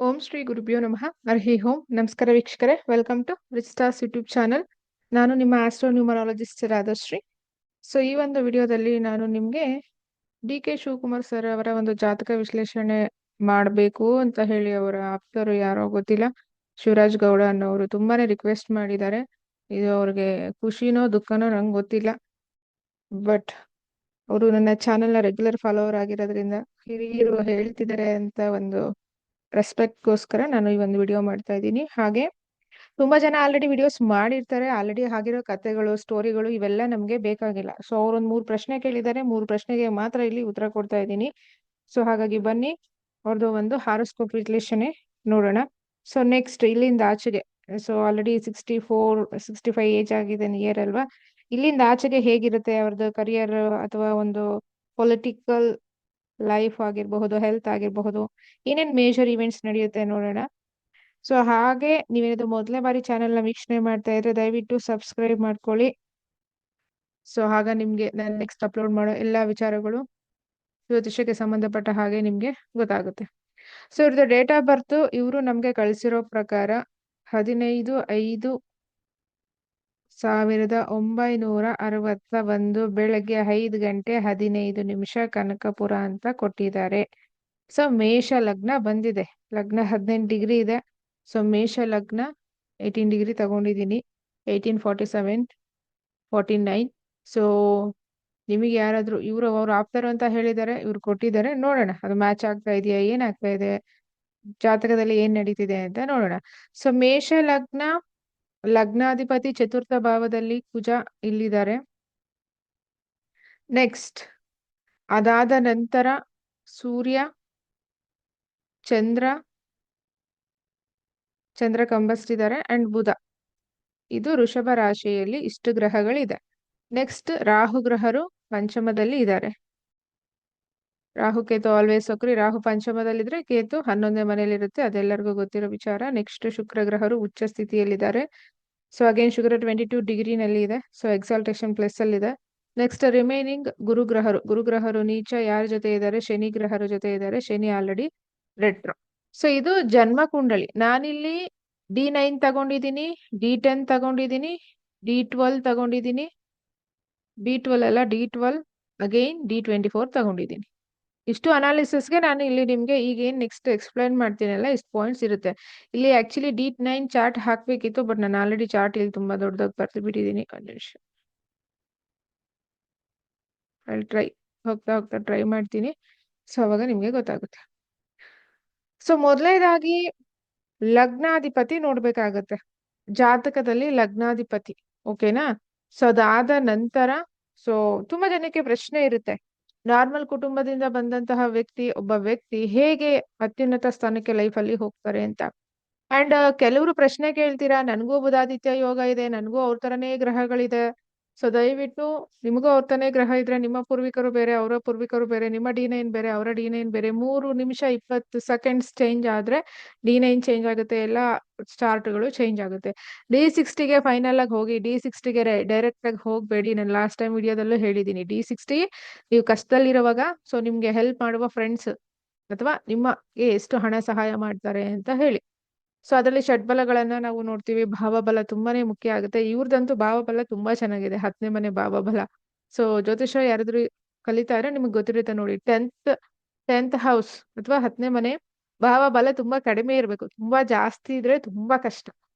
ಓಂ ಶ್ರೀ ಗುರುಭ್ಯೋ ನಮಃ ಹರಿ ಓಂ. ನಮಸ್ಕಾರ ವೀಕ್ಷಕರೇ, welcome to rich stars YouTube channel. ನಾನು ನಿಮ್ಮ ಆಸ್ಟ್ರೋ ನ್ಯೂಮರಾಲಜಿಸ್ಟ್ ರಾಧಶ್ರೀ. ಸೊ ಈ ಒಂದು ವಿಡಿಯೋದಲ್ಲಿ ನಾನು ನಿಮಗೆ ಡಿ.ಕೆ. ಶಿವಕುಮಾರ್ ಸರ್ ಅವರ ಒಂದು ಜಾತಕ ವಿಶ್ಲೇಷಣೆ ಮಾಡಬೇಕು ಅಂತ ಹೇಳಿ ಅವರ ಆಪ್ತರು ಯಾರೋ ಗೊತ್ತಿಲ್ಲ, ಶಿವರಾಜ್ ಗೌಡ ಅನ್ನೋರು ತುಂಬಾನೇ ರಿಕ್ವೆಸ್ಟ್ ಮಾಡಿದ್ದಾರೆ. ಇದು ಅವ್ರಿಗೆ ಖುಷಿನೋ ದುಃಖನೋ ನಂಗೆ ಗೊತ್ತಿಲ್ಲ, ಬಟ್ ಅವರು ನನ್ನ ಚಾನೆಲ್ನ ರೆಗ್ಯುಲರ್ ಫಾಲೋವರ್ ಆಗಿರೋದ್ರಿಂದ ಹಿರಿಯರು ಹೇಳ್ತಿದ್ದಾರೆ ಅಂತ ಒಂದು ರೆಸ್ಪೆಕ್ಟ್ಗೋಸ್ಕರ ನಾನು ಈ ಒಂದು ವಿಡಿಯೋ ಮಾಡ್ತಾ ಇದ್ದೀನಿ. ಹಾಗೆ ತುಂಬಾ ಜನ ಆಲ್ರೆಡಿ ವಿಡಿಯೋಸ್ ಮಾಡಿರ್ತಾರೆ, ಆಲ್ರೆಡಿ ಆಗಿರೋ ಕಥೆಗಳು, ಸ್ಟೋರಿಗಳು ಇವೆಲ್ಲ ನಮ್ಗೆ ಬೇಕಾಗಿಲ್ಲ. ಸೊ ಅವ್ರೊಂದ್ 3 ಪ್ರಶ್ನೆ ಕೇಳಿದ್ದಾರೆ, 3 ಪ್ರಶ್ನೆಗೆ ಮಾತ್ರ ಇಲ್ಲಿ ಉತ್ತರ ಕೊಡ್ತಾ ಇದ್ದೀನಿ. ಸೊ ಹಾಗಾಗಿ ಬನ್ನಿ ಅವ್ರದ್ದು ಒಂದು ಹಾರೋಸ್ಕೋಪ್ ವಿಶ್ಲೇಷಣೆ ನೋಡೋಣ. ಸೊ ನೆಕ್ಸ್ಟ್ ಇಲ್ಲಿಂದ ಆಚೆಗೆ, ಸೊ ಆಲ್ರೆಡಿ 65 ಏಜ್ ಆಗಿದೆ, ನಿಯರ್ ಅಲ್ವಾ. ಇಲ್ಲಿಂದ ಆಚೆಗೆ ಹೇಗಿರುತ್ತೆ ಅವ್ರದ್ದು ಕರಿಯರ್ ಅಥವಾ ಒಂದು ಪೊಲಿಟಿಕಲ್ ಲೈಫ್ ಆಗಿರಬಹುದು, ಹೆಲ್ತ್ ಆಗಿರಬಹುದು, ಏನೇನ್ ಮೇಜರ್ ಇವೆಂಟ್ಸ್ ನಡೆಯುತ್ತೆ ನೋಡೋಣ. ಸೊ ಹಾಗೆ ನೀವೇನಾದ್ರು ಮೊದಲನೇ ಬಾರಿ ಚಾನೆಲ್ನ ವೀಕ್ಷಣೆ ಮಾಡ್ತಾ ಇದ್ರೆ ದಯವಿಟ್ಟು ಸಬ್ಸ್ಕ್ರೈಬ್ ಮಾಡ್ಕೊಳ್ಳಿ. ಸೊ ಆಗ ನಿಮ್ಗೆ ನಾನು ನೆಕ್ಸ್ಟ್ ಅಪ್ಲೋಡ್ ಮಾಡೋ ಎಲ್ಲಾ ವಿಚಾರಗಳು ಜ್ಯೋತಿಷಕ್ಕೆ ಸಂಬಂಧಪಟ್ಟ ಹಾಗೆ ನಿಮ್ಗೆ ಗೊತ್ತಾಗುತ್ತೆ. ಸೊ ಇವ್ರದ್ದು ಡೇಟ್ ಆಫ್ ಬರ್ತ್ ಇವರು ನಮ್ಗೆ ಕಳಿಸಿರೋ ಪ್ರಕಾರ 15/5/1961 ಬೆಳಗ್ಗೆ 5:15 ಕನಕಪುರ ಅಂತ ಕೊಟ್ಟಿದ್ದಾರೆ. ಸೊ ಮೇಷ ಲಗ್ನ ಬಂದಿದೆ, ಲಗ್ನ 18 ಡಿಗ್ರಿ ಇದೆ. ಸೊ ಮೇಷ ಲಗ್ನ 18 ಡಿಗ್ರಿ ತಗೊಂಡಿದ್ದೀನಿ, 1847 49. ಸೊ ನಿಮಗೆ ಯಾರಾದ್ರೂ ಅವ್ರು ಆಪ್ತರು ಅಂತ ಹೇಳಿದ್ದಾರೆ, ಇವ್ರು ಕೊಟ್ಟಿದ್ದಾರೆ, ನೋಡೋಣ ಅದು ಮ್ಯಾಚ್ ಆಗ್ತಾ ಇದೆಯಾ, ಏನಾಗ್ತಾ ಇದೆ ಜಾತಕದಲ್ಲಿ, ಏನ್ ನಡೀತಿದೆ ಅಂತ ನೋಡೋಣ. ಸೊ ಮೇಷ ಲಗ್ನ, ಲಗ್ನಾಧಿಪತಿ ಚತುರ್ಥ ಭಾವದಲ್ಲಿ ಕುಜ ಇಲ್ಲಿದ್ದಾರೆ. ನೆಕ್ಸ್ಟ್ ಅದಾದ ನಂತರ ಸೂರ್ಯ, ಚಂದ್ರ ಕಂಬಸ್ತಿದ್ದಾರೆ ಅಂಡ್ ಬುಧ. ಇದು ವೃಷಭ ರಾಶಿಯಲ್ಲಿ ಇಷ್ಟು ಗ್ರಹಗಳಿದೆ. ನೆಕ್ಸ್ಟ್ ರಾಹು ಗ್ರಹರು ಪಂಚಮದಲ್ಲಿ ಇದ್ದಾರೆ. ರಾಹು ಕೇತು ಆಲ್ವೇಸ್ ಸಕ್ರಿ. ರಾಹು ಪಂಚಮದಲ್ಲಿದ್ರೆ ಕೇತು 11ನೇ ಮನೆಯಲ್ಲಿ ಇರುತ್ತೆ, ಅದೆಲ್ಲರಿಗೂ ಗೊತ್ತಿರೋ ವಿಚಾರ. ನೆಕ್ಸ್ಟ್ ಶುಕ್ರ ಗ್ರಹರು ಉಚ್ಚ ಸ್ಥಿತಿಯಲ್ಲಿದ್ದಾರೆ. ಸೊ ಅಗೇನ್ ಶುಕ್ರ 22 ಡಿಗ್ರಿನಲ್ಲಿ ಇದೆ, ಸೊ ಎಕ್ಸಾಲ್ಟೇಷನ್ ಪ್ಲಸ್ ಅಲ್ಲಿ ಇದೆ. ನೆಕ್ಸ್ಟ್ ರಿಮೈನಿಂಗ್ ಗುರುಗ್ರಹರು ನೀಚ ಯಾರ ಜೊತೆ ಇದ್ದಾರೆ, ಶನಿ ಗ್ರಹರ ಜೊತೆ ಇದ್ದಾರೆ. Shani already retro. ಸೊ ಇದು ಜನ್ಮ ಕುಂಡಳಿ. ನಾನಿಲ್ಲಿ D9 ತಗೊಂಡಿದ್ದೀನಿ, D10 ತಗೊಂಡಿದ್ದೀನಿ, D12 ತಗೊಂಡಿದ್ದೀನಿ, D12 ಅಲ್ಲ D12 ಅಗೈನ್ D24 ತಗೊಂಡಿದ್ದೀನಿ. ಇಷ್ಟು ಅನಾಲಿಸಿಸ್ಗೆ ನಾನು ಇಲ್ಲಿ ನಿಮ್ಗೆ ಈಗ ಏನ್ ನೆಕ್ಸ್ಟ್ ಎಕ್ಸ್ಪ್ಲೈನ್ ಮಾಡ್ತೀನಲ್ಲ, ಇಷ್ಟು ಪಾಯಿಂಟ್ಸ್ ಇರುತ್ತೆ ಇಲ್ಲಿ. ಆಕ್ಚುಲಿ D9 ಚಾರ್ಟ್ ಹಾಕ್ಬೇಕಿತ್ತು, ಬಟ್ ನಾನು ಆಲ್ರೆಡಿ ಚಾರ್ಟ್ ಇಲ್ಲಿ ತುಂಬಾ ದೊಡ್ಡದಾಗಿ ಬರ್ದು ಬಿಟ್ಟಿದ್ದೀನಿ. ಒಂದು ನಿಮಿಷ, ಅಲ್ಲಿ ಹೋಗ್ತಾ ಟ್ರೈ ಮಾಡ್ತೀನಿ. ಸೊ ಅವಾಗ ನಿಮ್ಗೆ ಗೊತ್ತಾಗುತ್ತೆ. ಸೊ ಮೊದಲನೇದಾಗಿ ಲಗ್ನಾಧಿಪತಿ ನೋಡ್ಬೇಕಾಗತ್ತೆ ಜಾತಕದಲ್ಲಿ, ಲಗ್ನಾಧಿಪತಿ. ಓಕೆನಾ. ಸೊ ಅದಾದ ನಂತರ ಸೊ ತುಂಬಾ ಜನಕ್ಕೆ ಪ್ರಶ್ನೆ ಇರುತ್ತೆ, ನಾರ್ಮಲ್ ಕುಟುಂಬದಿಂದ ಬಂದಂತಹ ಒಬ್ಬ ವ್ಯಕ್ತಿ ಹೇಗೆ ಅತ್ಯುನ್ನತ ಸ್ಥಾನಕ್ಕೆ ಲೈಫಲ್ಲಿ ಹೋಗ್ತಾರೆ ಅಂತ. ಅಂಡ್ ಕೆಲವರು ಪ್ರಶ್ನೆ ಕೇಳ್ತೀರಾ, ನನಗೂ ಬುಧಾದಿತ್ಯ ಯೋಗ ಇದೆ, ನನಗೂ ಅವ್ರ ತರನೇ ಗ್ರಹಗಳಿದೆ. ಸೊ ದಯವಿಟ್ಟು ನಿಮಗೂ ಅವ್ರ ತರನೇ ಗ್ರಹ ಇದ್ರೆ ನಿಮ್ಮ ಪೂರ್ವಿಕರು ಬೇರೆ, ಅವರ ಪೂರ್ವಿಕರು ಬೇರೆ, ನಿಮ್ಮ D9 ಬೇರೆ, ಅವರ D9 ಬೇರೆ, 3 ನಿಮಿಷ 20 ಸೆಕೆಂಡ್ಸ್ ಚೇಂಜ್ ಆದ್ರೆ D9 ಚೇಂಜ್ ಆಗುತ್ತೆ, ಎಲ್ಲ ಚಾರ್ಟ್ಗಳು ಚೇಂಜ್ ಆಗುತ್ತೆ. D60ಗೆ ಫೈನಲ್ ಆಗಿ ಹೋಗಿ, D60ಗೆ ಡೈರೆಕ್ಟ್ ಆಗಿ ಹೋಗ್ಬೇಡಿ. ನಾನು ಲಾಸ್ಟ್ ಟೈಮ್ ವಿಡಿಯೋದಲ್ಲೂ ಹೇಳಿದ್ದೀನಿ, D60 ನೀವು ಕಷ್ಟದಲ್ಲಿರುವಾಗ ಸೊ ನಿಮ್ಗೆ ಹೆಲ್ಪ್ ಮಾಡುವ ಫ್ರೆಂಡ್ಸ್ ಅಥವಾ ನಿಮಗೆ ಎಷ್ಟು ಹಣ ಸಹಾಯ ಮಾಡ್ತಾರೆ ಅಂತ ಹೇಳಿ. ಸೊ ಅದರಲ್ಲಿ ಷಡ್ಬಲಗಳನ್ನ ನಾವು ನೋಡ್ತೀವಿ. ಭಾವಬಲ ತುಂಬಾನೇ ಮುಖ್ಯ ಆಗುತ್ತೆ. ಇವ್ರದಂತೂ ಭಾವಬಲ ತುಂಬಾ ಚೆನ್ನಾಗಿದೆ, 10ನೇ ಮನೆ ಭಾವಬಲ. ಸೊ ಜ್ಯೋತಿಷ ಯಾರಾದ್ರೂ ಕಲಿತಾ ಇದ್ರೆ ನಿಮ್ಗೆ ಗೊತ್ತಿರುತ್ತೆ ನೋಡಿ, 10th ಹೌಸ್ ಅಥವಾ 10ನೇ ಮನೆ ಭಾವಬಲ ತುಂಬಾ ಕಡಿಮೆ ಇರ್ಬೇಕು. ತುಂಬಾ ಜಾಸ್ತಿ ಇದ್ರೆ ತುಂಬಾ ಕಷ್ಟ,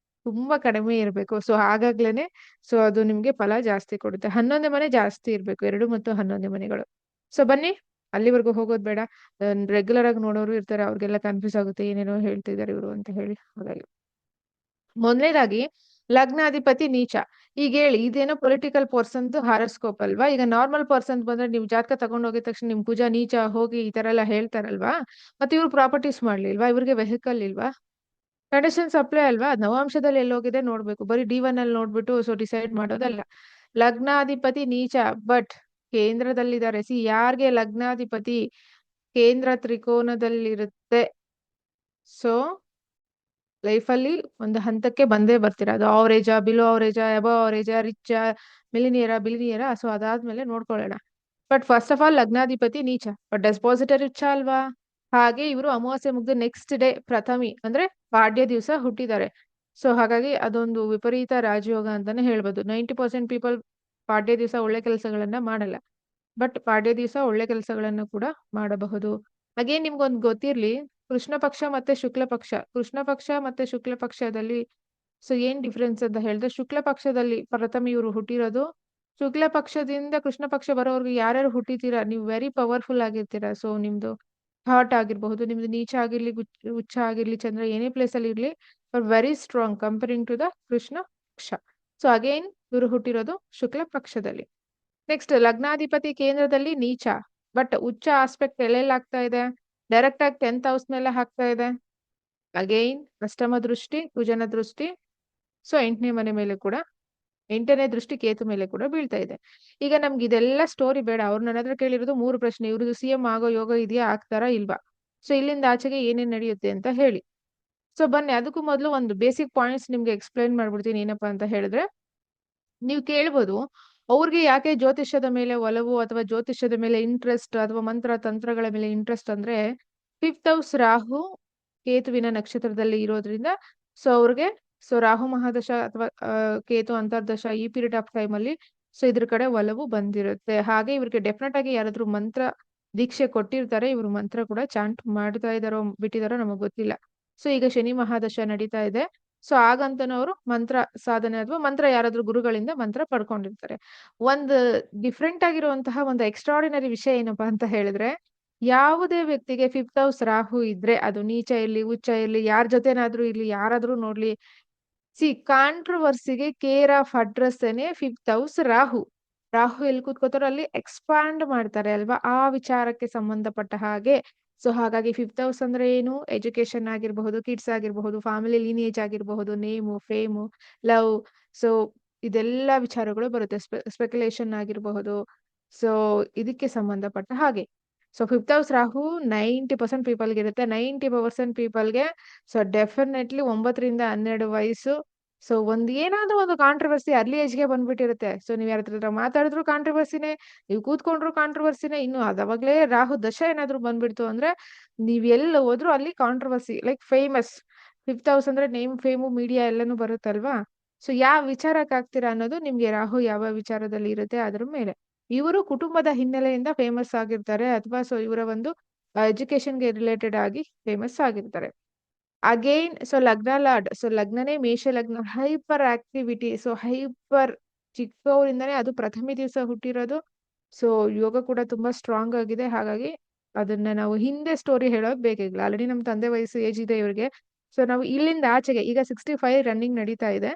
ತುಂಬಾ ಕಡಿಮೆ ಇರ್ಬೇಕು. ಸೊ ಹಾಗಾಗ್ಲೇನೆ ಸೊ ಅದು ನಿಮ್ಗೆ ಫಲ ಜಾಸ್ತಿ ಕೊಡುತ್ತೆ. 11ನೇ ಮನೆ ಜಾಸ್ತಿ ಇರ್ಬೇಕು, 2 ಮತ್ತು 11ನೇ ಮನೆಗಳು. ಸೊ ಬನ್ನಿ, ಅಲ್ಲಿವರೆಗೂ ಹೋಗೋದು ಬೇಡ. ರೆಗ್ಯುಲರ್ ಆಗಿ ನೋಡೋರು ಇರ್ತಾರೆ, ಅವ್ರಿಗೆಲ್ಲ ಕನ್ಫ್ಯೂಸ್ ಆಗುತ್ತೆ, ಏನೇನೋ ಹೇಳ್ತಿದ್ದಾರೆ ಇವರು ಅಂತ ಹೇಳಿ. ಹಾಗಾಗಿ ಮೊದಲನೇದಾಗಿ ಲಗ್ನಾಧಿಪತಿ ನೀಚ. ಈಗ ಹೇಳಿ, ಇದೇನೋ ಪೊಲಿಟಿಕಲ್ ಪರ್ಸನ್ ಹಾರೋಸ್ಕೋಪ್ ಅಲ್ವಾ. ಈಗ ನಾರ್ಮಲ್ ಪರ್ಸನ್ ಬಂದ್ರೆ ನೀವು ಜಾತಕ ತಗೊಂಡ್ ಹೋಗಿದ ತಕ್ಷಣ ನಿಮ್ ಕುಜ ನೀಚ ಹೋಗಿ ಈ ತರ ಎಲ್ಲ ಹೇಳ್ತಾರಲ್ವಾ. ಮತ್ತೆ ಇವ್ರು ಪ್ರಾಪರ್ಟೀಸ್ ಮಾಡ್ಲಿಲ್ವಾ, ಇವ್ರಿಗೆ ವೆಹಿಕಲ್ ಇಲ್ವಾ, ಕಂಡೀಷನ್ ಸಪ್ಲೈ ಅಲ್ವಾ. ನವಾಂಶದಲ್ಲಿ ಎಲ್ಲೋಗಿದೆ ನೋಡ್ಬೇಕು, ಬರೀ D1 ಅಲ್ಲಿ ನೋಡ್ಬಿಟ್ಟು ಸೊ ಡಿಸೈಡ್ ಮಾಡೋದಲ್ಲ. ಲಗ್ನಾಧಿಪತಿ ನೀಚ ಬಟ್ ಕೇಂದ್ರದಲ್ಲಿದ್ದಾರೆ. ಯಾರ್ಗೆ ಲಗ್ನಾಧಿಪತಿ ಕೇಂದ್ರ ತ್ರಿಕೋನದಲ್ಲಿರುತ್ತೆ, ಸೊ ಲೈಫಲ್ಲಿ ಒಂದು ಹಂತಕ್ಕೆ ಬಂದೇ ಬರ್ತೀರಾ. ಅದು ಅವರೇಜಾ, ಬಿಲೋ ಅವರೇಜಾ, ಅಬವ್ ಅವರೇಜಾ, ರಿಚ್, ಬಿಲಿನಿಯರ. ಸೊ ಅದಾದ್ಮೇಲೆ ನೋಡ್ಕೊಳ್ಳೋಣ. ಬಟ್ ಫಸ್ಟ್ ಆಫ್ ಆಲ್ ಲಗ್ನಾಧಿಪತಿ ನೀಚ, ಬಟ್ ಡೆಸ್ಪಾಸಿಟರ್ ರಿಚ್ ಅಲ್ವಾ. ಹಾಗೆ ಇವರು ಅಮಾವಾಸ್ಯೆ ಮುಗ್ದು ನೆಕ್ಸ್ಟ್ ಡೇ ಪ್ರಥಮಿ ಅಂದ್ರೆ ಪಾಡ್ಯ ದಿವಸ ಹುಟ್ಟಿದ್ದಾರೆ. ಸೊ ಹಾಗಾಗಿ ಅದೊಂದು ವಿಪರೀತ ರಾಜಯೋಗ ಅಂತಾನೆ ಹೇಳ್ಬೋದು. 90% ಪೀಪಲ್ ಪಾಡ್ಯ ದಿವಸ ಒಳ್ಳೆ ಕೆಲಸಗಳನ್ನ ಮಾಡಲ್ಲ. ಬಟ್ ಪಾಡ್ಯ ದಿವಸ ಒಳ್ಳೆ ಕೆಲಸಗಳನ್ನು ಕೂಡ ಮಾಡಬಹುದು. ಹಾಗೆ ನಿಮ್ಗೊಂದು ಗೊತ್ತಿರ್ಲಿ, ಕೃಷ್ಣ ಪಕ್ಷ ಮತ್ತೆ ಶುಕ್ಲ ಪಕ್ಷ. ಕೃಷ್ಣ ಪಕ್ಷ ಮತ್ತೆ ಶುಕ್ಲ ಪಕ್ಷದಲ್ಲಿ ಸೊ ಏನ್ ಡಿಫ್ರೆನ್ಸ್ ಅಂತ ಹೇಳಿದ್ರೆ, ಶುಕ್ಲ ಪಕ್ಷದಲ್ಲಿ ಪ್ರಥಮಿ ಇವರು ಹುಟ್ಟಿರೋದು. ಶುಕ್ಲ ಪಕ್ಷದಿಂದ ಕೃಷ್ಣ ಪಕ್ಷ ಬರೋವರೆಗೂ ಯಾರ್ಯಾರು ಹುಟ್ಟಿತೀರಾ, ನೀವು ವೆರಿ ಪವರ್ಫುಲ್ ಆಗಿರ್ತೀರಾ. ಸೊ ನಿಮ್ದು ಹಾರ್ಟ್ ಆಗಿರಬಹುದು, ನಿಮ್ದು ನೀಚ ಆಗಿರ್ಲಿ, ಉಚ್ಚ ಆಗಿರ್ಲಿ, ಚಂದ್ರ ಏನೇ ಪ್ಲೇಸ್ ಅಲ್ಲಿ ಇರ್ಲಿ, very strong comparing to the Krishna paksha. So again ಇವರು ಹುಟ್ಟಿರೋದು ಶುಕ್ಲ ಪಕ್ಷದಲ್ಲಿ. ನೆಕ್ಸ್ಟ್ ಲಗ್ನಾಧಿಪತಿ ಕೇಂದ್ರದಲ್ಲಿ ನೀಚ, ಬಟ್ ಉಚ್ಚ ಆಸ್ಪೆಕ್ಟ್ ಎಲ್ಲೆಲ್ಲಿ ಆಗ್ತಾ ಇದೆ, ಡೈರೆಕ್ಟ್ ಆಗಿ 10th ಹೌಸ್ ಮೇಲೆ ಹಾಕ್ತಾ ಇದೆ. ಅಗೈನ್ ಅಷ್ಟಮ ದೃಷ್ಟಿ, ಕುಜನ ದೃಷ್ಟಿ, ಸೊ 8ನೇ ಮನೆ ಮೇಲೆ ಕೂಡ, 8ನೇ ದೃಷ್ಟಿ ಕೇತು ಮೇಲೆ ಕೂಡ ಬೀಳ್ತಾ ಇದೆ. ಈಗ ನಮ್ಗೆ ಇದೆಲ್ಲ ಸ್ಟೋರಿ ಬೇಡ. ಅವ್ರು ನನ್ನ ಹತ್ರ ಕೇಳಿರೋದು 3 ಪ್ರಶ್ನೆ. ಇವ್ರದ್ದು CM ಆಗೋ ಯೋಗ ಇದೆಯಾ, ಆಗ್ತಾರಾ ಇಲ್ವಾ, ಸೊ ಇಲ್ಲಿಂದ ಆಚೆಗೆ ಏನೇನ್ ನಡೆಯುತ್ತೆ ಅಂತ ಹೇಳಿ. ಸೊ ಬನ್ನಿ, ಅದಕ್ಕೂ ಮೊದಲು ಒಂದು ಬೇಸಿಕ್ ಪಾಯಿಂಟ್ಸ್ ನಿಮ್ಗೆ ಎಕ್ಸ್ಪ್ಲೈನ್ ಮಾಡ್ಬಿಡ್ತೀನಿ. ಏನಪ್ಪಾ ಅಂತ ಹೇಳಿದ್ರೆ, ನೀವು ಕೇಳ್ಬೋದು, ಅವ್ರಿಗೆ ಯಾಕೆ ಜ್ಯೋತಿಷ್ಯದ ಮೇಲೆ ಒಲವು ಅಥವಾ ಜ್ಯೋತಿಷ್ಯದ ಮೇಲೆ ಇಂಟ್ರೆಸ್ಟ್ ಅಥವಾ ಮಂತ್ರ ತಂತ್ರಗಳ ಮೇಲೆ ಇಂಟ್ರೆಸ್ಟ್ ಅಂದ್ರೆ, 5th ಹೌಸ್ ರಾಹು ಕೇತುವಿನ ನಕ್ಷತ್ರದಲ್ಲಿ ಇರೋದ್ರಿಂದ ಸೊ ಅವ್ರಿಗೆ ಸೊ ರಾಹು ಮಹಾದಶ ಅಥವಾ ಕೇತು ಅಂತರ್ದಶ ಈ ಪೀರಿಯಡ್ ಆಫ್ ಟೈಮ್ ಅಲ್ಲಿ ಸೊ ಇದ್ರ ಕಡೆ ಒಲವು ಬಂದಿರುತ್ತೆ. ಹಾಗೆ ಇವ್ರಿಗೆ ಡೆಫಿನೆಟ್ ಆಗಿ ಯಾರಾದ್ರೂ ಮಂತ್ರ ದೀಕ್ಷೆ ಕೊಟ್ಟಿರ್ತಾರೆ, ಇವ್ರು ಮಂತ್ರ ಕೂಡ ಚಾಂಟ್ ಮಾಡ್ತಾ ಇದಾರೋ ಬಿಟ್ಟಿದಾರೋ ನಮಗ್ ಗೊತ್ತಿಲ್ಲ. ಸೊ ಈಗ ಶನಿ ಮಹಾದಶ ನಡೀತಾ ಇದೆ. ಸೊ ಆಗಂತನೂ ಅವರು ಮಂತ್ರ ಸಾಧನೆ ಅಥವಾ ಮಂತ್ರ ಯಾರಾದ್ರೂ ಗುರುಗಳಿಂದ ಮಂತ್ರ ಪಡ್ಕೊಂಡಿರ್ತಾರೆ. ಒಂದು ಡಿಫ್ರೆಂಟ್ ಆಗಿರುವಂತಹ ಒಂದು ಎಕ್ಸ್ಟ್ರಾರ್ಡಿನರಿ ವಿಷಯ ಏನಪ್ಪಾ ಅಂತ ಹೇಳಿದ್ರೆ, ಯಾವುದೇ ವ್ಯಕ್ತಿಗೆ 5th ಹೌಸ್ ರಾಹು ಇದ್ರೆ, ಅದು ನೀಚ ಇರ್ಲಿ, ಉಚ್ಚ ಇರ್ಲಿ, ಯಾರ ಜೊತೆನಾದ್ರೂ ಇರ್ಲಿ, ಯಾರಾದ್ರೂ ನೋಡ್ಲಿ, ಕಾಂಟ್ರವರ್ಸಿಗೆ care of address 5th house Rahu. Rahu ಎಲ್ಲಿ ಕೂತ್ಕೋತಾರೋ ಅಲ್ಲಿ ಎಕ್ಸ್ಪಾಂಡ್ ಮಾಡ್ತಾರೆ ಅಲ್ವಾ, ಆ ವಿಚಾರಕ್ಕೆ ಸಂಬಂಧಪಟ್ಟ ಹಾಗೆ. ಸೊ ಹಾಗಾಗಿ 5th ಹೌಸ್ ಅಂದ್ರೆ ಏನು, ಎಜುಕೇಶನ್ ಆಗಿರಬಹುದು, ಕಿಡ್ಸ್ ಆಗಿರಬಹುದು, ಫ್ಯಾಮಿಲಿ ಲೀನಿಯೇಜ್ ಆಗಿರಬಹುದು, ನೇಮು, ಫೇಮು, ಲವ್, ಸೊ ಇದೆಲ್ಲ ವಿಚಾರಗಳು ಬರುತ್ತೆ. ಸ್ಪೆಕ್ಯುಲೇಷನ್ ಆಗಿರಬಹುದು. ಸೊ ಇದಕ್ಕೆ ಸಂಬಂಧಪಟ್ಟ ಹಾಗೆ. ಸೊ 5th ಹೌಸ್ ರಾಹು 90% ಪೀಪಲ್ಗೆ ಇರುತ್ತೆ. 90% ಪೀಪಲ್ಗೆ ಸೊ ಡೆಫಿನೆಟ್ಲಿ 9ರಿಂದ 12 ವಯಸ್ಸು. ಸೊ ಏನಾದ್ರೂ ಒಂದು ಕಾಂಟ್ರವರ್ಸಿ ಅರ್ಲಿ ಏಜ್ಗೆ ಬಂದ್ಬಿಟ್ಟಿರುತ್ತೆ. ಸೊ ನೀವ್ ಯಾರ ಹತ್ರ ಮಾತಾಡಿದ್ರು ಕಾಂಟ್ರವರ್ಸಿನೇ, ನೀವು ಕೂತ್ಕೊಂಡ್ರು ಕಾಂಟ್ರವರ್ಸಿನೇ. ಇನ್ನು ಅದಾವಾಗ್ಲೇ ರಾಹು ದಶ ಏನಾದ್ರು ಬಂದ್ಬಿಡ್ತು ಅಂದ್ರೆ, ನೀವ್ ಎಲ್ಲಿ ಹೋದ್ರು ಅಲ್ಲಿ controversy, like famous. 5th house ಅಂದ್ರೆ ನೇಮ್, ಫೇಮು, ಮೀಡಿಯಾ ಎಲ್ಲಾನು ಬರುತ್ತಲ್ವಾ. ಸೊ ಯಾವ ವಿಚಾರಕ್ಕೆ ಆಗ್ತೀರಾ ಅನ್ನೋದು ನಿಮ್ಗೆ ರಾಹು ಯಾವ ವಿಚಾರದಲ್ಲಿ ಇರುತ್ತೆ ಅದ್ರ ಮೇಲೆ. ಇವರು ಕುಟುಂಬದ ಹಿನ್ನೆಲೆಯಿಂದ ಫೇಮಸ್ ಆಗಿರ್ತಾರೆ, ಅಥವಾ ಸೊ ಇವರ ಒಂದು ಎಜುಕೇಶನ್ಗೆ ರಿಲೇಟೆಡ್ ಆಗಿ ಫೇಮಸ್ ಆಗಿರ್ತಾರೆ. ಅಗೈನ್ ಸೊ ಲಗ್ನ ಲಾರ್ಡ್, ಸೊ ಲಗ್ನನೇ ಮೇಷ ಲಗ್ನ, ಹೈಪರ್ ಆಕ್ಟಿವಿಟಿ. ಸೊ ಹೈಪರ್ ಚಿಕ್ಕವರಿಂದನೇ, ಅದು ಪ್ರಥಮ ದಿವಸ ಹುಟ್ಟಿರೋದು. ಸೊ ಯೋಗ ಕೂಡ ತುಂಬಾ ಸ್ಟ್ರಾಂಗ್ ಆಗಿದೆ. ಹಾಗಾಗಿ ಅದನ್ನ ನಾವು ಹಿಂದೆ ಸ್ಟೋರಿ ಹೇಳೋದು ಬೇಕಾಗಿಲ್ಲ. ಆಲ್ರೆಡಿ ನಮ್ ತಂದೆ ವಯಸ್ಸು ಏಜ್ ಇದೆ ಇವ್ರಿಗೆ. ಸೊ ನಾವು ಇಲ್ಲಿಂದ ಆಚೆಗೆ ಈಗ 65 ರನ್ನಿಂಗ್ ನಡೀತಾ ಇದೆ.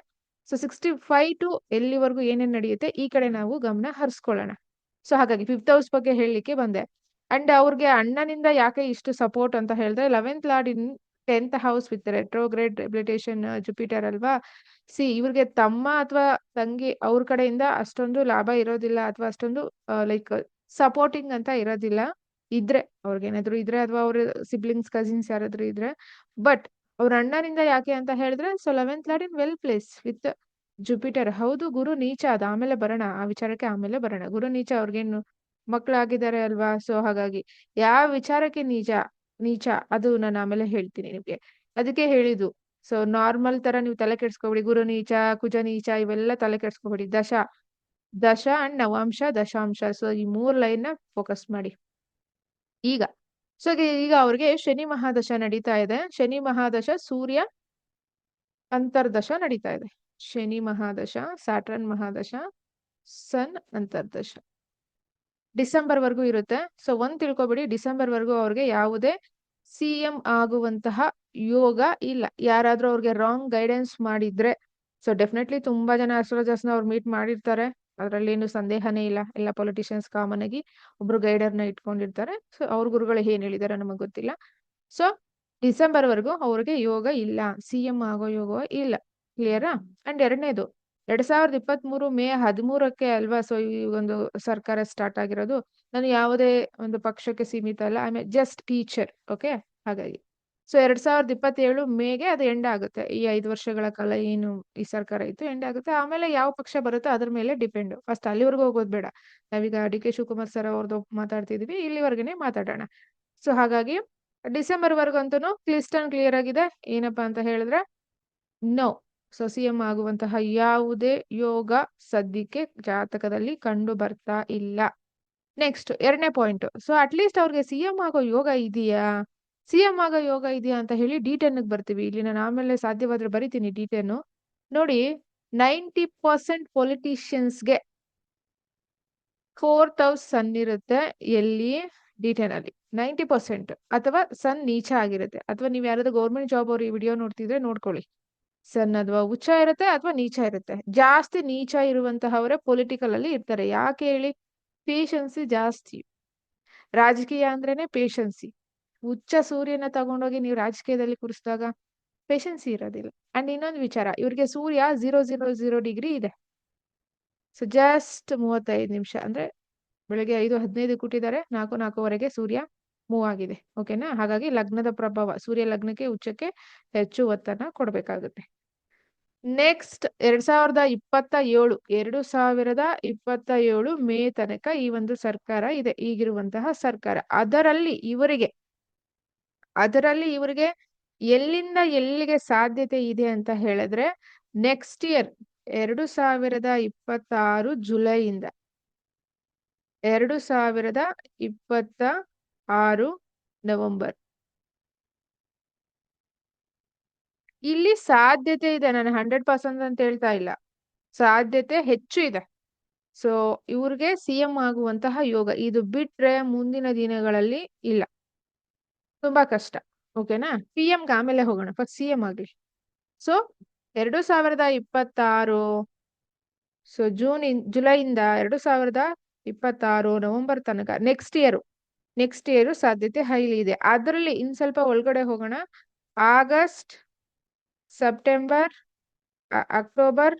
ಸೊ 65 ಟು ಎಲ್ಲಿವರೆಗೂ ಏನೇನ್ ನಡೆಯುತ್ತೆ ಈ ಕಡೆ ನಾವು ಗಮನ ಹರಿಸ್ಕೊಳ್ಳೋಣ. ಸೊ ಹಾಗಾಗಿ 5th ಹೌಸ್ ಬಗ್ಗೆ ಹೇಳಲಿಕ್ಕೆ ಬಂದೆ. ಅಂಡ್ ಅವ್ರಿಗೆ ಅಣ್ಣನಿಂದ ಯಾಕೆ ಇಷ್ಟು ಸಪೋರ್ಟ್ ಅಂತ ಹೇಳಿದ್ರೆ, 11th lord in 10th house with retrograde debilitation Jupiter ಅಲ್ವಾ. ಇವ್ರಿಗೆ ತಮ್ಮ ಅಥವಾ ತಂಗಿ ಅವ್ರ ಕಡೆಯಿಂದ ಅಷ್ಟೊಂದು ಲಾಭ ಇರೋದಿಲ್ಲ, ಅಥವಾ ಅಷ್ಟೊಂದು ಲೈಕ್ ಸಪೋರ್ಟಿಂಗ್ ಅಂತ ಇರೋದಿಲ್ಲ. ಇದ್ರೆ ಅವ್ರಿಗೇನಾದ್ರು ಇದ್ರೆ, ಅಥವಾ ಅವ್ರ ಸಿಬ್ಲಿಂಗ್ಸ್ ಕಸಿನ್ಸ್ ಯಾರಾದ್ರೂ ಇದ್ರೆ. ಬಟ್ ಅವ್ರ ಅಣ್ಣನಿಂದ ಯಾಕೆ ಅಂತ ಹೇಳಿದ್ರೆ, so 11th lord in well place with Jupiter. ಹೌದು, ಗುರು ನೀಚ, ಅದ ಆಮೇಲೆ ಬರೋಣ, ಆ ವಿಚಾರಕ್ಕೆ ಆಮೇಲೆ ಬರೋಣ. ಗುರು ನೀಚ, ಅವ್ರಿಗೇನು ಮಕ್ಕಳಾಗಿದ್ದಾರೆ ಅಲ್ವಾ. ಸೊ ಹಾಗಾಗಿ ಯಾವ ವಿಚಾರಕ್ಕೆ ನೀಚ ಅದು ನಾನು ಆಮೇಲೆ ಹೇಳ್ತೀನಿ ನಿಮ್ಗೆ. ಅದಕ್ಕೆ ಹೇಳಿದ್ದು, ಸೊ ನಾರ್ಮಲ್ ತರ ನೀವು ತಲೆ ಕೆಡ್ಸ್ಕೊಬಿಡಿ. ಗುರು ನೀಚ, ಕುಜ ನೀಚ ಇವೆಲ್ಲ ತಲೆ ಕೆಡ್ಸ್ಕೊಬಿಡಿ. ದಶ ಅಂಡ್ ನವಾಂಶ, ದಶಾಂಶ, ಸೊ ಈ 3 ಲೈನ್ ನ ಫೋಕಸ್ ಮಾಡಿ. ಈಗ ಸೊ ಈಗ ಅವ್ರಿಗೆ ಶನಿ ಮಹಾದಶ ನಡೀತಾ ಇದೆ. ಶನಿ ಮಹಾದಶ ಸೂರ್ಯ ಅಂತರ್ದಶ ನಡೀತಾ ಇದೆ. ಶನಿ ಮಹಾದಶ, ಸ್ಯಾಟರ್ನ್ ಮಹಾದಶ, ಸನ್ ಅಂತರ್ದಶ ಡಿಸೆಂಬರ್ ವರ್ಗೂ ಇರುತ್ತೆ. ಸೊ ತಿಳ್ಕೊಬಿಡಿ, ಡಿಸೆಂಬರ್ ವರ್ಗೂ ಅವ್ರಿಗೆ ಯಾವುದೇ CM ಆಗುವಂತಹ ಯೋಗ ಇಲ್ಲ. ಯಾರಾದ್ರೂ ಅವ್ರಿಗೆ ರಾಂಗ್ ಗೈಡೆನ್ಸ್ ಮಾಡಿದ್ರೆ, ಸೊ ಡೆಫಿನೆಟ್ಲಿ ತುಂಬಾ ಜನ ಅಸ್ಟ್ರಾಲಜರ್ಸ್ ನ ಅವ್ರು ಮೀಟ್ ಮಾಡಿರ್ತಾರೆ, ಅದ್ರಲ್ಲಿ ಏನು ಸಂದೇಹನೇ ಇಲ್ಲ. ಎಲ್ಲ ಪೊಲಿಟಿಷಿಯನ್ಸ್ ಕಾಮನ್ ಆಗಿ ಒಬ್ರು ಗೈಡರ್ ನ ಇಟ್ಕೊಂಡಿರ್ತಾರೆ. ಸೊ ಅವ್ರ ಗುರುಗಳು ಏನ್ ಹೇಳಿದಾರೆ ನಮಗ್ ಗೊತ್ತಿಲ್ಲ. ಸೊ ಡಿಸೆಂಬರ್ ವರ್ಗೂ ಅವ್ರಿಗೆ ಯೋಗ ಇಲ್ಲ, CM ಆಗೋ ಯೋಗ ಇಲ್ಲ. ಕ್ಲಿಯರಾ? ಅಂಡ್ ಎರಡನೇದು, 2023 ಮೇ 13ಕ್ಕೆ ಅಲ್ವಾ ಸೊ ಈ ಒಂದು ಸರ್ಕಾರ ಸ್ಟಾರ್ಟ್ ಆಗಿರೋದು. ನಾನು ಯಾವುದೇ ಒಂದು ಪಕ್ಷಕ್ಕೆ ಸೀಮಿತ ಅಲ್ಲ, I mean just teacher. Okay, ಹಾಗಾಗಿ ಸೊ 2027 ಮೇಗೆ ಅದು ಎಂಡ್ ಆಗುತ್ತೆ. ಈ 5 ವರ್ಷಗಳ ಕಾಲ ಏನು ಈ ಸರ್ಕಾರ ಇತ್ತು ಎಂಡ್ ಆಗುತ್ತೆ. ಆಮೇಲೆ ಯಾವ ಪಕ್ಷ ಬರುತ್ತೋ ಅದ್ರ ಮೇಲೆ ಡಿಪೆಂಡ್. ಫಸ್ಟ್ ಅಲ್ಲಿವರೆಗೂ ಹೋಗೋದು ಬೇಡ. ನಾವೀಗ DK ಶಿವಕುಮಾರ್ ಸರ್ ಅವ್ರದ್ದು ಮಾತಾಡ್ತಿದೀವಿ, ಇಲ್ಲಿವರೆಗೇನೆ ಮಾತಾಡೋಣ. ಸೊ ಹಾಗಾಗಿ ಡಿಸೆಂಬರ್ ವರ್ಗಂತೂ ಕ್ಲಿಯರ್ ಆಗಿದೆ. ಏನಪ್ಪಾ ಅಂತ ಹೇಳಿದ್ರೆ ನೋ. ಸೊ CM ಆಗುವಂತಹ ಯಾವುದೇ ಯೋಗ ಸದ್ಯಕ್ಕೆ ಜಾತಕದಲ್ಲಿ ಕಂಡು ಬರ್ತಾ ಇಲ್ಲ. ನೆಕ್ಸ್ಟ್ 2ನೇ ಪಾಯಿಂಟ್. ಸೊ ಅಟ್ಲೀಸ್ಟ್ ಅವ್ರಿಗೆ CM ಆಗೋ ಯೋಗ ಇದೆಯಾ ಅಂತ ಹೇಳಿ D10 ಬರ್ತೀವಿ. ಇಲ್ಲಿ ನಾನು ಆಮೇಲೆ ಸಾಧ್ಯವಾದ್ರೆ ಬರಿತೀನಿ D10. ನೋಡಿ, 90% ಪೊಲಿಟಿಷಿಯನ್ಸ್ಗೆ 4th ಹೌಸ್ ಸನ್ ಇರುತ್ತೆ. ಎಲ್ಲಿ? D10 ಅಲ್ಲಿ 90%. ಅಥವಾ ಸನ್ ನೀಚ ಆಗಿರುತ್ತೆ. ಅಥವಾ ನೀವು ಯಾರಾದ್ರೂ ಗೌರ್ಮೆಂಟ್ ಜಾಬ್ ಅವ್ರು ಈ ವಿಡಿಯೋ ನೋಡ್ತಿದ್ರೆ ನೋಡ್ಕೊಳ್ಳಿ. ಸನ್ ಅಥವಾ ಉಚ್ಚ ಇರುತ್ತೆ ಅಥವಾ ನೀಚ ಇರುತ್ತೆ. ಜಾಸ್ತಿ ನೀಚ ಇರುವಂತಹವರೇ ಪೊಲಿಟಿಕಲ್ ಅಲ್ಲಿ ಇರ್ತಾರೆ. ಯಾಕೆ ಹೇಳಿ? ಪೇಷನ್ಸಿ ಜಾಸ್ತಿ. ರಾಜಕೀಯ ಅಂದ್ರೇನೆ ಪೇಷನ್ಸಿ. ಉಚ್ಚ ಸೂರ್ಯನ ತಗೊಂಡೋಗಿ ನೀವು ರಾಜಕೀಯದಲ್ಲಿ ಕೂರಿಸಿದಾಗ ಪೇಷನ್ಸಿ ಇರೋದಿಲ್ಲ. ಅಂಡ್ ಇನ್ನೊಂದು ವಿಚಾರ, ಇವ್ರಿಗೆ ಸೂರ್ಯ 000 ಡಿಗ್ರಿ ಇದೆ. ಸೊ ಜಸ್ಟ್ 35 ನಿಮಿಷ ಅಂದ್ರೆ ಬೆಳಗ್ಗೆ 5:15 ಕೊಟ್ಟಿದ್ದಾರೆ, 4:04ವರೆಗೆ ಸೂರ್ಯ ಮೂವ್ ಆಗಿದೆ. ಓಕೆನಾ? ಹಾಗಾಗಿ ಲಗ್ನದ ಪ್ರಭಾವ, ಸೂರ್ಯ ಲಗ್ನಕ್ಕೆ ಉಚ್ಚಕ್ಕೆ ಹೆಚ್ಚು ಒತ್ತನ್ನ ಕೊಡ್ಬೇಕಾಗುತ್ತೆ. ನೆಕ್ಸ್ಟ್ 2027 ಮೇ ತನಕ ಈ ಒಂದು ಸರ್ಕಾರ ಇದೆ, ಈಗಿರುವಂತಹ ಸರ್ಕಾರ. ಅದರಲ್ಲಿ ಇವರಿಗೆ ಎಲ್ಲಿಂದ ಎಲ್ಲಿಗೆ ಸಾಧ್ಯತೆ ಇದೆ ಅಂತ ಹೇಳಿದ್ರೆ, ನೆಕ್ಸ್ಟ್ ಇಯರ್ 2026 ಜುಲೈಯಿಂದ 2026 ನವೆಂಬರ್, ಇಲ್ಲಿ ಸಾಧ್ಯತೆ ಇದೆ. ನಾನು 100% ಅಂತ ಹೇಳ್ತಾ ಇಲ್ಲ, ಸಾಧ್ಯತೆ ಹೆಚ್ಚು ಇದೆ. ಸೊ ಇವ್ರಿಗೆ CM ಆಗುವಂತಹ ಯೋಗ ಇದು ಬಿಟ್ರೆ ಮುಂದಿನ ದಿನಗಳಲ್ಲಿ ಇಲ್ಲ, ತುಂಬಾ ಕಷ್ಟ. ಓಕೆನಾ? PM ಆಮೇಲೆ ಹೋಗೋಣ, ಫಸ್ಟ್ CM ಆಗ್ಲಿ. ಸೊ 2026 ಸೊ ಜುಲೈಯಿಂದ 2026 ನವೆಂಬರ್ ತನಕ ನೆಕ್ಸ್ಟ್ ಇಯರ್ ಸಾಧ್ಯತೆ ಹೈಲಿ ಇದೆ. ಅದರಲ್ಲಿ ಇನ್ ಸ್ವಲ್ಪ ಒಳಗಡೆ ಹೋಗೋಣ. August, September, October,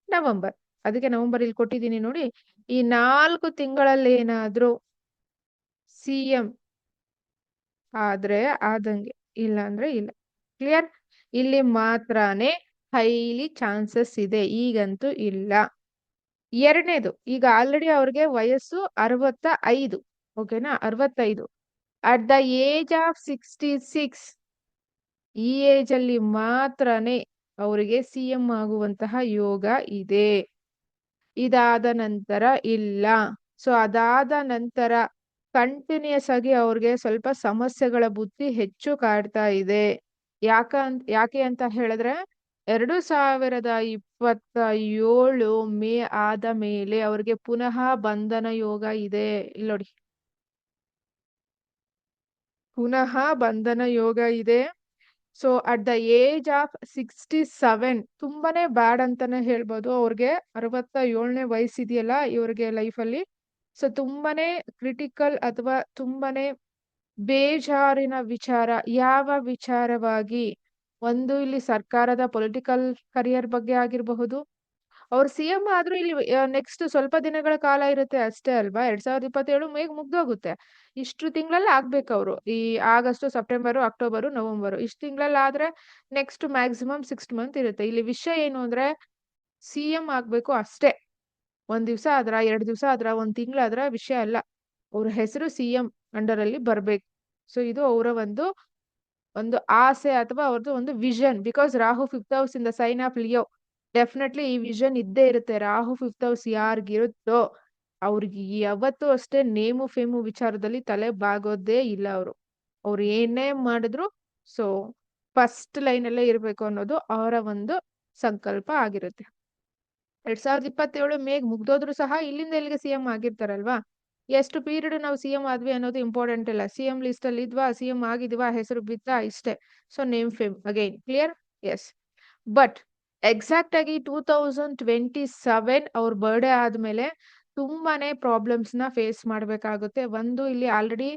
November. ಅದಕ್ಕೆ ನವೆಂಬರ್ ಇಲ್ಲಿ ಕೊಟ್ಟಿದ್ದೀನಿ ನೋಡಿ. ಈ 4 ತಿಂಗಳಲ್ಲಿ ಏನಾದ್ರೂ CM ಆದ್ರೆ ಆದಂಗೆ, ಇಲ್ಲ ಅಂದ್ರೆ ಇಲ್ಲ. ಕ್ಲಿಯರ್? ಇಲ್ಲಿ ಮಾತ್ರನೇ ಹೈಲಿ ಚಾನ್ಸಸ್ ಇದೆ, ಈಗಂತೂ ಇಲ್ಲ. 2ನೇದು, ಈಗ ಆಲ್ರೆಡಿ ಅವ್ರಿಗೆ ವಯಸ್ಸು 65. ಓಕೆನಾ? 65 ಅಟ್ ದ ಏಜ್ ಆಫ್ 66, ಈ ಏಜ್ ಅಲ್ಲಿ ಮಾತ್ರನೇ ಅವರಿಗೆ CM ಆಗುವಂತಹ ಯೋಗ ಇದೆ. ಇದಾದ ನಂತರ ಇಲ್ಲ. ಸೊ ಅದಾದ ನಂತರ ಕಂಟಿನ್ಯೂಸ್ ಆಗಿ ಅವ್ರಿಗೆ ಸ್ವಲ್ಪ ಸಮಸ್ಯೆಗಳ ಬುದ್ಧಿ ಹೆಚ್ಚು ಕಾಡ್ತಾ ಇದೆ. ಯಾಕೆ ಅಂತ ಹೇಳಿದ್ರೆ 2027 ಮೇ ಆದ ಮೇಲೆ ಅವ್ರಿಗೆ ಪುನಃ ಬಂಧನ ಯೋಗ ಇದೆ. ಇಲ್ಲಿ ನೋಡಿ, ಪುನಃ ಬಂಧನ ಯೋಗ ಇದೆ. So at the age of 67 ತುಂಬಾನೇ ಬ್ಯಾಡ್ ಅಂತಾನೆ ಹೇಳ್ಬೋದು. ಅವ್ರಿಗೆ 67ನೇ ವಯಸ್ಸಿದೆಯಲ್ಲ ಇವ್ರಿಗೆ ಲೈಫಲ್ಲಿ. ಸೊ ತುಂಬಾನೇ ಕ್ರಿಟಿಕಲ್ ಅಥವಾ ತುಂಬಾನೇ ಬೇಜಾರಿನ ವಿಚಾರ. ಯಾವ ವಿಚಾರವಾಗಿ? ಒಂದು, ಇಲ್ಲಿ ಸರ್ಕಾರದ ಪೊಲಿಟಿಕಲ್ ಕರಿಯರ್ ಬಗ್ಗೆ ಆಗಿರಬಹುದು. ಅವ್ರು CM ಆದ್ರೂ ಇಲ್ಲಿ ನೆಕ್ಸ್ಟ್ ಸ್ವಲ್ಪ ದಿನಗಳ ಕಾಲ ಇರುತ್ತೆ ಅಷ್ಟೇ ಅಲ್ವಾ? 2027 ಮೇಗ್ ಮುಗ್ದೋಗುತ್ತೆ. ಇಷ್ಟು ತಿಂಗಳಲ್ಲಿ ಆಗ್ಬೇಕು ಅವರು. ಈ ಆಗಸ್ಟ್, ಸೆಪ್ಟೆಂಬರ್, ಅಕ್ಟೋಬರ್, ನವೆಂಬರ್ ಇಷ್ಟು ತಿಂಗಳಲ್ಲಿ ಆದ್ರೆ ನೆಕ್ಸ್ಟ್ ಮ್ಯಾಕ್ಸಿಮಮ್ 6 ಮಂತ್ ಇರುತ್ತೆ. ಇಲ್ಲಿ ವಿಷಯ ಏನು ಅಂದ್ರೆ CM ಆಗ್ಬೇಕು ಅಷ್ಟೇ. 1 ದಿವಸ ಆದ್ರ, 2 ದಿವಸ ಆದ್ರ, 1 ತಿಂಗಳಾದ್ರ ವಿಷಯ ಅಲ್ಲ. ಅವ್ರ ಹೆಸರು CM ಅಂಡರ್ ಅಲ್ಲಿ ಬರ್ಬೇಕು. ಸೊ ಇದು ಅವರ ಒಂದು ಆಸೆ ಅಥವಾ ಅವ್ರದ್ದು ಒಂದು vision. Because Rahu 5th house in the sign of Leo. Definitely ಈ ವಿಷನ್ ಇದ್ದೇ ಇರುತ್ತೆ. ರಾಹು 5th ಹೌಸ್ ಯಾರಿಗಿರುತ್ತೋ ಅವ್ರಿಗೆ ಯಾವತ್ತೂ ಅಷ್ಟೇ ನೇಮು ಫೇಮು ವಿಚಾರದಲ್ಲಿ ತಲೆ ಬಾಗೋದೇ ಇಲ್ಲ. ಅವ್ರು ಏನೇ ಮಾಡಿದ್ರು ಸೊ ಫಸ್ಟ್ ಲೈನ್ ಅಲ್ಲೇ ಇರ್ಬೇಕು ಅನ್ನೋದು ಅವರ ಒಂದು ಸಂಕಲ್ಪ ಆಗಿರುತ್ತೆ. 2027 ಮೇಗ್ ಮುಗ್ದೋದ್ರು ಸಹ ಇಲ್ಲಿಂದ ಎಲ್ಲಿಗೆ CM ಆಗಿರ್ತಾರಲ್ವಾ? ಎಷ್ಟು ಪೀರಿಯಡ್ ನಾವು CM ಆದ್ವಿ ಅನ್ನೋದು ಇಂಪಾರ್ಟೆಂಟ್ ಇಲ್ಲ. CM ಲಿಸ್ಟ್ ಅಲ್ಲಿ ಇದ್ವಾ, CM ಆಗಿದ್ವಾ, ಹೆಸರು ಬಿತ್ತಾ, ಇಷ್ಟೇ. So name fame again. Clear? Yes. But exact ಆಗಿ 2027 ಅವ್ರ ಬರ್ಡೇ ಆದ್ಮೇಲೆ ತುಂಬಾನೇ ಪ್ರಾಬ್ಲಮ್ಸ್ ನ ಫೇಸ್ ಮಾಡ್ಬೇಕಾಗುತ್ತೆ. ಒಂದು, ಇಲ್ಲಿ ಆಲ್ರೆಡಿ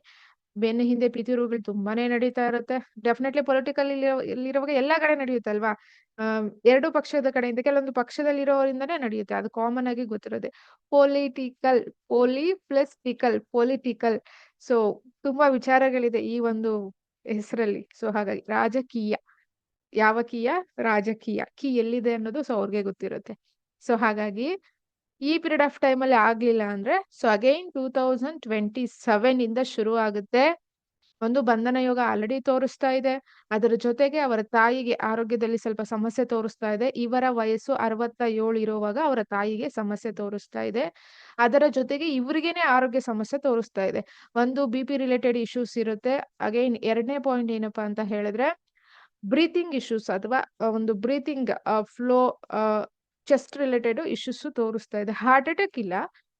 ಬೆನ್ನ ಹಿಂದೆ ಪಿತೂರುಗಳು ತುಂಬಾನೇ ನಡೀತಾ ಇರುತ್ತೆ. ಡೆಫಿನೆಟ್ಲಿ ಪೊಲಿಟಿಕಲ್ ಇಲ್ಲಿರುವಾಗ ಎಲ್ಲಾ ಕಡೆ ನಡೆಯುತ್ತಲ್ವಾ? ಎರಡು ಪಕ್ಷದ ಕಡೆಯಿಂದ, ಕೆಲವೊಂದು ಪಕ್ಷದಲ್ಲಿರೋರಿಂದನೇ ನಡೆಯುತ್ತೆ. ಅದು ಕಾಮನ್ ಆಗಿ ಗೊತ್ತಿರೋದೆ. ಪೊಲಿಟಿಕಲ್. ಸೊ ತುಂಬಾ ವಿಚಾರಗಳಿದೆ ಈ ಒಂದು ಹೆಸರಲ್ಲಿ. ಸೊ ಹಾಗಾಗಿ ರಾಜಕೀಯ, ಯಾವ ಕೀಯ? ರಾಜಕೀಯ ಕೀ ಎಲ್ಲಿದೆ ಅನ್ನೋದು ಸೊ ಅವ್ರಿಗೆ ಗೊತ್ತಿರುತ್ತೆ. ಸೊ ಹಾಗಾಗಿ ಈ ಪೀರಿಯಡ್ ಆಫ್ ಟೈಮ್ ಅಲ್ಲಿ ಆಗ್ಲಿಲ್ಲ ಅಂದ್ರೆ ಸೊ ಅಗೈನ್ 2027 ಇಂದ ಶುರು ಆಗುತ್ತೆ ಒಂದು ಬಂಧನ ಯೋಗ ಆಲ್ರೆಡಿ ತೋರಿಸ್ತಾ ಇದೆ. ಅದರ ಜೊತೆಗೆ ಅವರ ತಾಯಿಗೆ ಆರೋಗ್ಯದಲ್ಲಿ ಸ್ವಲ್ಪ ಸಮಸ್ಯೆ ತೋರಿಸ್ತಾ ಇದೆ. ಇವರ ವಯಸ್ಸು 67 ಇರುವಾಗ ಅವರ ತಾಯಿಗೆ ಸಮಸ್ಯೆ ತೋರಿಸ್ತಾ ಇದೆ. ಅದರ ಜೊತೆಗೆ ಇವ್ರಿಗೇನೆ ಆರೋಗ್ಯ ಸಮಸ್ಯೆ ತೋರಿಸ್ತಾ ಇದೆ. ಒಂದು ಬಿಪಿ ರಿಲೇಟೆಡ್ ಇಶ್ಯೂಸ್ ಇರುತ್ತೆ. ಅಗೈನ್ 2ನೇ ಪಾಯಿಂಟ್ ಏನಪ್ಪಾ ಅಂತ ಹೇಳಿದ್ರೆ ಬ್ರೀತಿಂಗ್ ಇಶ್ಯೂಸ್ ಅಥವಾ ಒಂದು breathing flow chest related issues ತೋರಿಸ್ತಾ ಇದೆ. ಹಾರ್ಟ್ ಅಟ್ಯಾಕ್ ಇಲ್ಲ.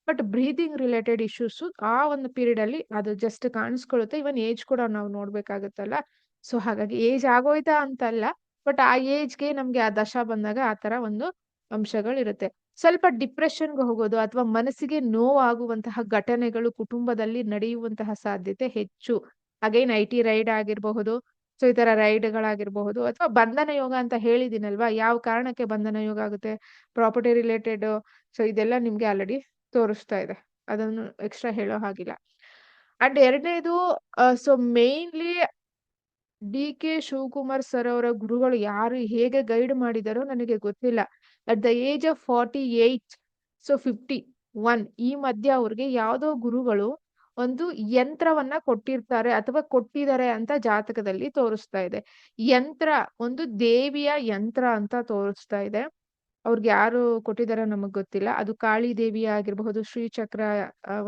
ಬಟ್ ಬ್ರೀತಿಂಗ್ ರಿಲೇಟೆಡ್ ಇಶ್ಯೂಸ್ ಆ ಒಂದು ಪೀರಿಯಡ್ ಅಲ್ಲಿ ಅದು ಜಸ್ಟ್ ಕಾಣಿಸ್ಕೊಳ್ಳುತ್ತೆ. ಇವನ್ ಏಜ್ ಕೂಡ ನಾವು ನೋಡ್ಬೇಕಾಗತ್ತಲ್ಲ. ಸೊ ಹಾಗಾಗಿ ಏಜ್ ಆಗೋಯ್ತಾ ಅಂತಲ್ಲ. ಬಟ್ ಆ ಏಜ್ಗೆ ನಮ್ಗೆ ಆ ದಶ ಬಂದಾಗ ಆ ತರ ಒಂದು ಅಂಶಗಳಿರುತ್ತೆ. ಸ್ವಲ್ಪ ಡಿಪ್ರೆಷನ್‌ಗೆ ಹೋಗೋದು ಅಥವಾ ಮನಸ್ಸಿಗೆ ನೋವಾಗುವಂತಹ ಘಟನೆಗಳು ಕುಟುಂಬದಲ್ಲಿ ನಡೆಯುವಂತಹ ಸಾಧ್ಯತೆ ಹೆಚ್ಚು. ಅಗೈನ್ ಐಟಿ ರೈಡ್ ಆಗಿರಬಹುದು. ಸೊ ಈ ತರ ರೈಡ್‌ಗಳಾಗಿರಬಹುದು ಅಥವಾ ಬಂಧನ ಯೋಗ ಅಂತ ಹೇಳಿದ್ದೀನಲ್ವಾ? ಯಾವ ಕಾರಣಕ್ಕೆ ಬಂಧನ ಯೋಗ ಆಗುತ್ತೆ? ಪ್ರಾಪರ್ಟಿ ರಿಲೇಟೆಡ್ ಸೊ ಇದೆಲ್ಲ ನಿಮ್ಗೆ ಆಲ್ರೆಡಿ ತೋರಿಸ್ತಾ ಇದೆ. ಅದನ್ನು ಎಕ್ಸ್‌ಟ್ರಾ ಹೇಳೋ ಹಾಗಿಲ್ಲ. ಅಂಡ್ 2ನೇದು so mainly D K. Shivakumar sir ಅವರ ಗುರುಗಳು ಯಾರು ಹೇಗೆ ಗೈಡ್ ಮಾಡಿದಾರೋ ನನಗೆ ಗೊತ್ತಿಲ್ಲ. At the age of 48 so 51 ಈ ಮಧ್ಯ ಅವ್ರಿಗೆ ಯಾವುದೋ ಗುರುಗಳು ಒಂದು ಯಂತ್ರವನ್ನ ಕೊಟ್ಟಿರ್ತಾರೆ ಅಥವಾ ಕೊಟ್ಟಿದ್ದಾರೆ ಅಂತ ಜಾತಕದಲ್ಲಿ ತೋರಿಸ್ತಾ ಇದೆ. ಯಂತ್ರ ಒಂದು ದೇವಿಯ ಯಂತ್ರ ಅಂತ ತೋರಿಸ್ತಾ ಇದೆ. ಅವ್ರಿಗೆ ಯಾರು ಕೊಟ್ಟಿದಾರೋ ನಮಗ್ ಗೊತ್ತಿಲ್ಲ. ಅದು ಕಾಳಿ ದೇವಿ ಆಗಿರಬಹುದು, ಶ್ರೀಚಕ್ರ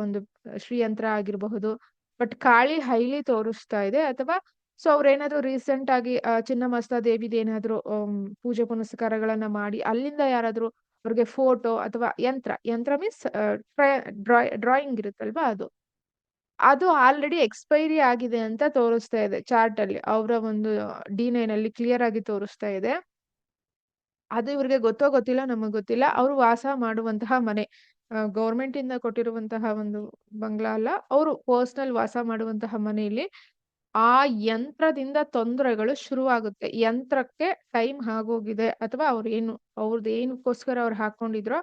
ಒಂದು ಶ್ರೀಯಂತ್ರ ಆಗಿರಬಹುದು. ಬಟ್ ಕಾಳಿ ಹೈಲಿ ತೋರಿಸ್ತಾ ಇದೆ ಅಥವಾ ಸೊ ಅವ್ರೇನಾದ್ರು ರೀಸೆಂಟ್ ಆಗಿ ಚಿನ್ನಮಸ್ತ ದೇವಿದೇನಾದ್ರು ಪೂಜೆ ಪುನಸ್ಕಾರಗಳನ್ನ ಮಾಡಿ ಅಲ್ಲಿಂದ ಯಾರಾದ್ರೂ ಅವ್ರಿಗೆ ಫೋಟೋ ಅಥವಾ ಯಂತ್ರ ಮೀನ್ಸ್ ಡ್ರಾಯಿಂಗ್ ಇರುತ್ತಲ್ವಾ ಅದು. ಅದು ಆಲ್ರೆಡಿ ಎಕ್ಸ್ಪೈರಿ ಆಗಿದೆ ಅಂತ ತೋರಿಸ್ತಾ ಇದೆ ಚಾರ್ಟ್ ಅಲ್ಲಿ. ಅವರ ಒಂದು ಡಿ9 ಅಲ್ಲಿ ಕ್ಲಿಯರ್ ಆಗಿ ತೋರಿಸ್ತಾ ಇದೆ. ಅದು ಇವ್ರಿಗೆ ಗೊತ್ತೋ ಗೊತ್ತಿಲ್ಲ ನಮಗ್ ಗೊತ್ತಿಲ್ಲ. ಅವ್ರು ವಾಸ ಮಾಡುವಂತಹ ಮನೆ. ಗವರ್ಮೆಂಟ್ ಇಂದ ಕೊಟ್ಟಿರುವಂತಹ ಒಂದು ಬಂಗ್ಲಾ ಅಲ್ಲ. ಅವ್ರು ಪರ್ಸನಲ್ ವಾಸ ಮಾಡುವಂತಹ ಮನೆಯಲ್ಲಿ ಆ ಯಂತ್ರದಿಂದ ತೊಂದರೆಗಳು ಶುರುವಾಗುತ್ತೆ. ಯಂತ್ರಕ್ಕೆ ಟೈಮ್ ಆಗೋಗಿದೆ ಅಥವಾ ಅವ್ರದ್ದು ಏನಕ್ಕೋಸ್ಕರ ಅವ್ರು ಹಾಕೊಂಡಿದ್ರೋ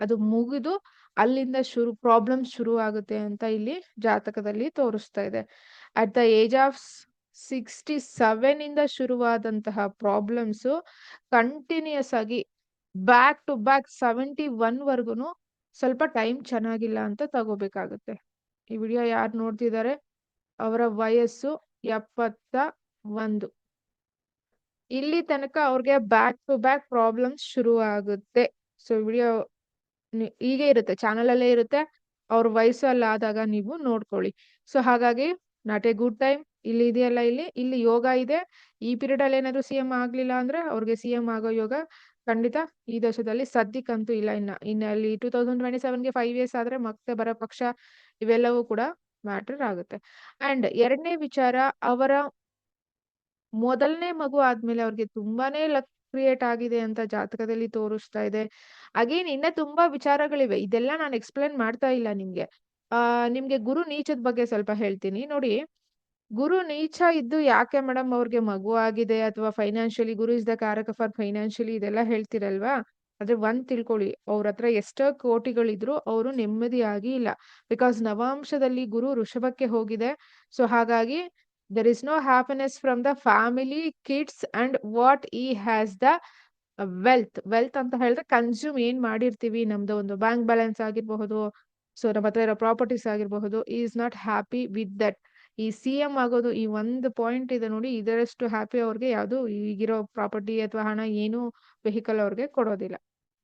ಅದು ಮುಗಿದು ಅಲ್ಲಿಂದ ಪ್ರಾಬ್ಲಮ್ಸ್ ಶುರು ಆಗುತ್ತೆ ಅಂತ ಇಲ್ಲಿ ಜಾತಕದಲ್ಲಿ ತೋರಿಸ್ತಾ ಇದೆ. ಅಟ್ ದ ಏಜ್ ಆಫ್ 67 ಇಂದ ಶುರುವಾದಂತಹ ಪ್ರಾಬ್ಲಮ್ಸು ಕಂಟಿನ್ಯೂಯಸ್ ಆಗಿ ಬ್ಯಾಕ್ ಟು ಬ್ಯಾಕ್ 71 ವರ್ಗುನು ಸ್ವಲ್ಪ ಟೈಮ್ ಚೆನ್ನಾಗಿಲ್ಲ ಅಂತ ತಗೋಬೇಕಾಗುತ್ತೆ. ಈ ವಿಡಿಯೋ ಯಾರು ನೋಡ್ತಿದ್ದಾರೆ ಅವರ ವಯಸ್ಸು 71. ಇಲ್ಲಿ ತನಕ ಅವ್ರಿಗೆ ಬ್ಯಾಕ್ ಟು ಬ್ಯಾಕ್ ಪ್ರಾಬ್ಲಮ್ಸ್ ಶುರು ಆಗುತ್ತೆ. ಸೊ ವಿಡಿಯೋ ಹೀಗೆ ಇರುತ್ತೆ, ಚಾನಲ್ ಅಲ್ಲೇ ಇರುತ್ತೆ. ಅವ್ರ ವಯಸ್ಸು ಆದಾಗ ನೀವು ನೋಡ್ಕೊಳ್ಳಿ. ಸೊ ಹಾಗಾಗಿ ನಾಟ್ ಎ ಗುಡ್ ಟೈಮ್. ಇಲ್ಲಿ ಇದೆಯಲ್ಲ ಇಲ್ಲಿ ಯೋಗ ಇದೆ. ಈ ಪೀರಿಯಡ್ ಅಲ್ಲಿ ಏನಾದ್ರು ಸಿಎಂ ಆಗ್ಲಿಲ್ಲ ಅಂದ್ರೆ ಅವ್ರಿಗೆ ಸಿಎಂ ಆಗೋ ಯೋಗ ಖಂಡಿತ ಈ ದೇಶದಲ್ಲಿ ಸದ್ಯಕ್ಕಂತೂ ಇಲ್ಲ. ಇನ್ನ ಅಲ್ಲಿ 2027ಗೆ 5 ಇಯರ್ಸ್ ಆದ್ರೆ ಮತ್ತೆ ಬರೋ ಪಕ್ಷ ಇವೆಲ್ಲವೂ ಕೂಡ ಮ್ಯಾಟರ್ ಆಗುತ್ತೆ. ಅಂಡ್ 2ನೇ ವಿಚಾರ, ಅವರ ಮೊದಲನೇ ಮಗು ಆದ್ಮೇಲೆ ಅವ್ರಿಗೆ ತುಂಬಾನೇ ಲಕ್ ಕ್ರಿಯೇಟ್ ಆಗಿದೆ ಅಂತ ಜಾತಕದಲ್ಲಿ ತೋರಿಸ್ತಾ ಇದೆ. ಅಗೇನ್ ಇನ್ನ ತುಂಬಾ ವಿಚಾರಗಳಿವೆ. ಇದೆಲ್ಲ ನಾನು ಎಕ್ಸ್‌ಪ್ಲೇನ್ ಮಾಡ್ತಾ ಇಲ್ಲ ನಿಮ್ಗೆ. ನಿಮ್ಗೆ ಗುರು ನೀಚದ ಬಗ್ಗೆ ಸ್ವಲ್ಪ ಹೇಳ್ತೀನಿ. ನೋಡಿ, ಗುರು ನೀಚ ಇದ್ದು ಯಾಕೆ ಮೇಡಮ್ ಅವ್ರಿಗೆ ಮಗು ಆಗಿದೆ ಅಥವಾ ಫೈನಾನ್ಷಿಯಲಿ ಗುರು ಇಸ್ ದ ಕಾರಕ ಫಾರ್ ಫೈನಾನ್ಷಿಯಲಿ ಇದೆಲ್ಲ ಹೇಳ್ತಿರಲ್ವಾ? ಆದ್ರೆ ಒಂದ್ ತಿಳ್ಕೊಳ್ಳಿ, ಅವ್ರತ್ರ ಎಷ್ಟೋ ಕೋಟಿಗಳಿದ್ರು ಅವರು ನೆಮ್ಮದಿಯಾಗಿ ಇಲ್ಲ. ಬಿಕಾಸ್ ನವಾಂಶದಲ್ಲಿ ಗುರು ವೃಷಭಕ್ಕೆ ಹೋಗಿದೆ. ಸೊ ಹಾಗಾಗಿ there is no happiness from the family, kids and what he has the wealth ಅಂತ ಹೇಳಿದ್ರೆ ಕನ್ಸ್ಯೂಮ್ ಏನ್ ಮಾಡಿರ್ತೀವಿ, ನಮ್ದು ಒಂದು ಬ್ಯಾಂಕ್ ಬ್ಯಾಲೆನ್ಸ್ ಆಗಿರಬಹುದು, ಸೊ ನಮ್ಮ ಹತ್ರ ಇರೋ ಪ್ರಾಪರ್ಟೀಸ್ ಆಗಿರಬಹುದು, is not happy with that. ಈ ಸಿಎಂ ಆಗೋದು ಈ ಒಂದು ಪಾಯಿಂಟ್ ಇದೆ ನೋಡಿ, ಇದರಷ್ಟು ಹ್ಯಾಪಿ ಅವ್ರಿಗೆ ಯಾವುದು ಈಗಿರೋ ಪ್ರಾಪರ್ಟಿ ಅಥವಾ ಹಣ ಏನು ವೆಹಿಕಲ್ ಅವ್ರಿಗೆ ಕೊಡೋದಿಲ್ಲ.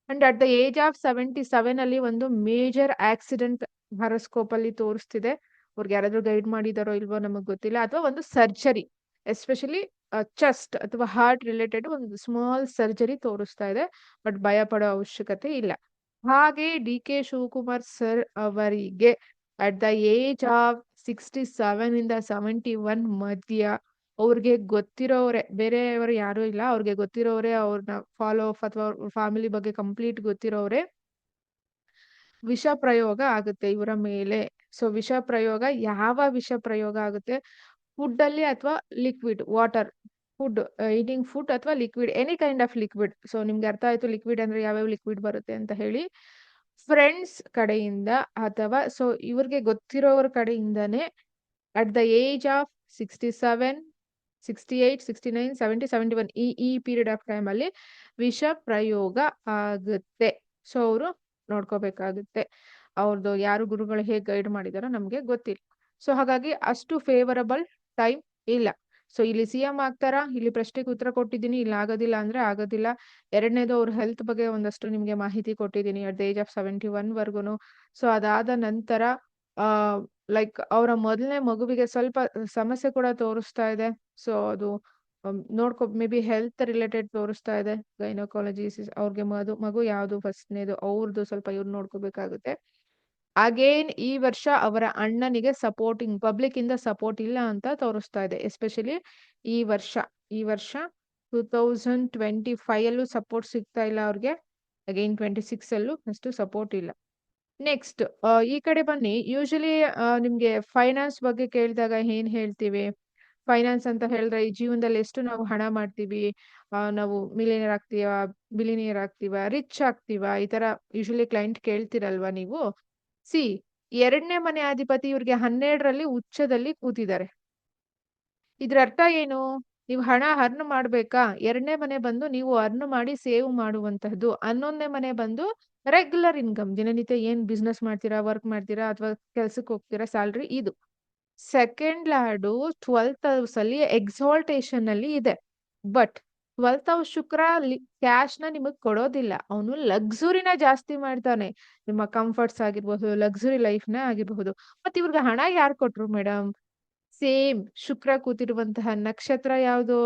And at the age of 77 ಅಲ್ಲಿ ಒಂದು ಮೇಜರ್ ಆಕ್ಸಿಡೆಂಟ್ ಹಾರೋಸ್ಕೋಪ್ ಅಲ್ಲಿ ತೋರಿಸ್ತಿದೆ. ಅವ್ರಿಗೆ ಯಾರಾದ್ರೂ ಗೈಡ್ ಮಾಡಿದಾರೋ ಇಲ್ವೋ ನಮಗ್ ಗೊತ್ತಿಲ್ಲ. ಅಥವಾ ಒಂದು ಸರ್ಜರಿ, ಎಸ್ಪೆಷಲಿ ಚೆಸ್ಟ್ ಅಥವಾ ಹಾರ್ಟ್ ರಿಲೇಟೆಡ್ ಒಂದು ಸ್ಮಾಲ್ ಸರ್ಜರಿ ತೋರಿಸ್ತಾ ಇದೆ. ಬಟ್ ಭಯ ಪಡೋ ಅವಶ್ಯಕತೆ ಇಲ್ಲ. ಹಾಗೆ ಡಿ.ಕೆ. ಶಿವಕುಮಾರ್ ಸರ್ ಅವರಿಗೆ ಅಟ್ ದ ಏಜ್ ಆಫ್ 67 ಇಂದ 71 ಮಧ್ಯ ಅವ್ರಿಗೆ ಗೊತ್ತಿರೋರೆ, ಬೇರೆಯವರು ಯಾರು ಇಲ್ಲ, ಅವ್ರಿಗೆ ಗೊತ್ತಿರೋರೆ, ಅವ್ರನ್ನ ಫಾಲೋ ಅಪ್ ಅಥವಾ ಫ್ಯಾಮಿಲಿ ಬಗ್ಗೆ ಕಂಪ್ಲೀಟ್ ಗೊತ್ತಿರೋರೆ ವಿಷ ಪ್ರಯೋಗ ಆಗುತ್ತೆ ಇವರ ಮೇಲೆ. ಸೊ ವಿಷ ಪ್ರಯೋಗ, ಯಾವ ವಿಷ ಪ್ರಯೋಗ ಆಗುತ್ತೆ? ಫುಡ್ ಅಲ್ಲಿ ಅಥವಾ ಲಿಕ್ವಿಡ್ ವಾಟರ್, ಈಟಿಂಗ್ ಫುಡ್ ಅಥವಾ liquid, any kind of liquid. So ನಿಮ್ಗೆ ಅರ್ಥ ಆಯ್ತು ಲಿಕ್ವಿಡ್ ಅಂದ್ರೆ ಯಾವ್ಯಾವ ಲಿಕ್ವಿಡ್ ಬರುತ್ತೆ ಅಂತ ಹೇಳಿ. ಫ್ರೆಂಡ್ಸ್ ಕಡೆಯಿಂದ ಅಥವಾ ಸೊ ಇವ್ರಿಗೆ ಗೊತ್ತಿರೋರ ಕಡೆಯಿಂದನೇ ಅಟ್ ದ ಏಜ್ ಆಫ್ 67, 68, 69, 70, 71 ಈ ಪೀರಿಯಡ್ ಆಫ್ ಟೈಮ್ ಅಲ್ಲಿ ವಿಷ ಪ್ರಯೋಗ ಆಗುತ್ತೆ. ಸೊ ಅವರು ನೋಡ್ಕೋಬೇಕಾಗುತ್ತೆ. ಅವ್ರದ್ದು ಯಾರು ಗುರುಗಳು ಹೇಗೆ ಗೈಡ್ ಮಾಡಿದಾರೋ ನಮ್ಗೆ ಗೊತ್ತಿಲ್ಲ. ಸೊ ಹಾಗಾಗಿ ಅಷ್ಟು ಫೇವರಬಲ್ ಟೈಮ್ ಇಲ್ಲ. ಸೊ ಇಲ್ಲಿ ಸಿಎಂ ಆಗ್ತಾರಾ, ಇಲ್ಲಿ ಪ್ರಶ್ನೆಗೆ ಉತ್ತರ ಕೊಟ್ಟಿದ್ದೀನಿ, ಇಲ್ಲಿ ಆಗೋದಿಲ್ಲ ಅಂದ್ರೆ ಆಗೋದಿಲ್ಲ. ಎರಡನೇದು ಅವ್ರ ಹೆಲ್ತ್ ಬಗ್ಗೆ ಒಂದಷ್ಟು ನಿಮ್ಗೆ ಮಾಹಿತಿ ಕೊಟ್ಟಿದ್ದೀನಿ ಅಟ್ ದ ಏಜ್ ಆಫ್ 71 ವರ್ಗುನು. ಸೊ ಅದಾದ ನಂತರ ಆ ಲೈಕ್ ಅವರ ಮೊದಲನೇ ಮಗುವಿಗೆ ಸ್ವಲ್ಪ ಸಮಸ್ಯೆ ಕೂಡ ತೋರಿಸ್ತಾ ಇದೆ. ಸೊ ಅದು ಮೇ ಬಿ ಹೆಲ್ತ್ ರಿಲೇಟೆಡ್ ತೋರಿಸ್ತಾ ಇದೆ. ಗೈನಕಾಲಜಿಸ್ಟ್ ಅವ್ರಿಗೆ ಮಗು ಯಾವ್ದು ಫಸ್ಟ್ನೇದು ಅವ್ರದ್ದು ಸ್ವಲ್ಪ ಇವ್ರು ನೋಡ್ಕೋಬೇಕಾಗುತ್ತೆ. ಅಗೇನ್ ಈ ವರ್ಷ ಅವರ ಅಣ್ಣನಿಗೆ ಪಬ್ಲಿಕ್ ಇಂದ ಸಪೋರ್ಟ್ ಇಲ್ಲ ಅಂತ ತೋರಿಸ್ತಾ ಇದೆ. ಎಸ್ಪೆಷಲಿ ಈ ವರ್ಷ ಈ ವರ್ಷ 2025 ಅಲ್ಲೂ ಸಪೋರ್ಟ್ ಸಿಗ್ತಾ ಇಲ್ಲ ಅವ್ರಿಗೆ. ಅಗೈನ್ 26 ಅಲ್ಲೂ ಅಷ್ಟು ಸಪೋರ್ಟ್ ಇಲ್ಲ. ನೆಕ್ಸ್ಟ್ ಈ ಕಡೆ ಬನ್ನಿ. ಯೂಶಲಿ ನಿಮ್ಗೆ ಫೈನಾನ್ಸ್ ಬಗ್ಗೆ ಕೇಳಿದಾಗ ಏನ್ ಹೇಳ್ತೀವಿ? ಫೈನಾನ್ಸ್ ಅಂತ ಹೇಳಿದ್ರೆ ಈ ಜೀವನದಲ್ಲಿ ಎಷ್ಟು ನಾವು ಹಣ ಮಾಡ್ತೀವಿ, ನಾವು ಬಿಲಿನಿಯರ್ ಆಗ್ತೀವಾ, ರಿಚ್ ಆಗ್ತೀವಾ, ಈ ತರ ಯೂಶಲಿ ಕ್ಲೈಂಟ್ ಕೇಳ್ತಿರಲ್ವಾ ನೀವು? ಸಿ, ಎರಡನೇ ಮನೆ ಅಧಿಪತಿ ಇವ್ರಿಗೆ 12ರಲ್ಲಿ ಉಚ್ಚದಲ್ಲಿ ಕೂತಿದ್ದಾರೆ. ಇದ್ರ ಅರ್ಥ ಏನು? ನೀವು ಹಣ ಅರ್ನ್ ಮಾಡ್ಬೇಕಾ? ಎರಡನೇ ಮನೆ ಬಂದು ನೀವು ಅರ್ನ್ ಮಾಡಿ ಸೇವ್ ಮಾಡುವಂತಹದ್ದು. 11ನೇ ಮನೆ ಬಂದು ರೆಗ್ಯುಲರ್ ಇನ್ಕಮ್, ದಿನನಿತ್ಯ ಏನ್ ಬಿಸ್ನೆಸ್ ಮಾಡ್ತೀರಾ, ವರ್ಕ್ ಮಾಡ್ತೀರಾ ಅಥವಾ ಕೆಲ್ಸಕ್ಕೆ ಹೋಗ್ತೀರಾ, ಸ್ಯಾಲ್ರಿ ಇದು. ಸೆಕೆಂಡ್ ಲಾರ್ಡು 12th ಹೌಸ್ ಅಲ್ಲಿ ಎಕ್ಸಾಲ್ಟೇಷನ್ ಅಲ್ಲಿ ಇದೆ. But 12th house Shukra cash ನ ನಿಮಗ್ ಕೊಡೋದಿಲ್ಲ. ಅವನು ಲಕ್ಸುರಿನ ಜಾಸ್ತಿ ಮಾಡ್ತಾನೆ. ನಿಮ್ಮ ಕಂಫರ್ಟ್ಸ್ ಆಗಿರ್ಬಹುದು, ಲಕ್ಸುರಿ ಲೈಫ್ ನ ಆಗಿರಬಹುದು. ಮತ್ತೆ ಇವ್ರಿಗೆ ಹಣ ಯಾರು ಕೊಟ್ರು ಮೇಡಮ್? ಸೇಮ್ ಶುಕ್ರ ಕೂತಿರುವಂತಹ ನಕ್ಷತ್ರ ಯಾವುದು?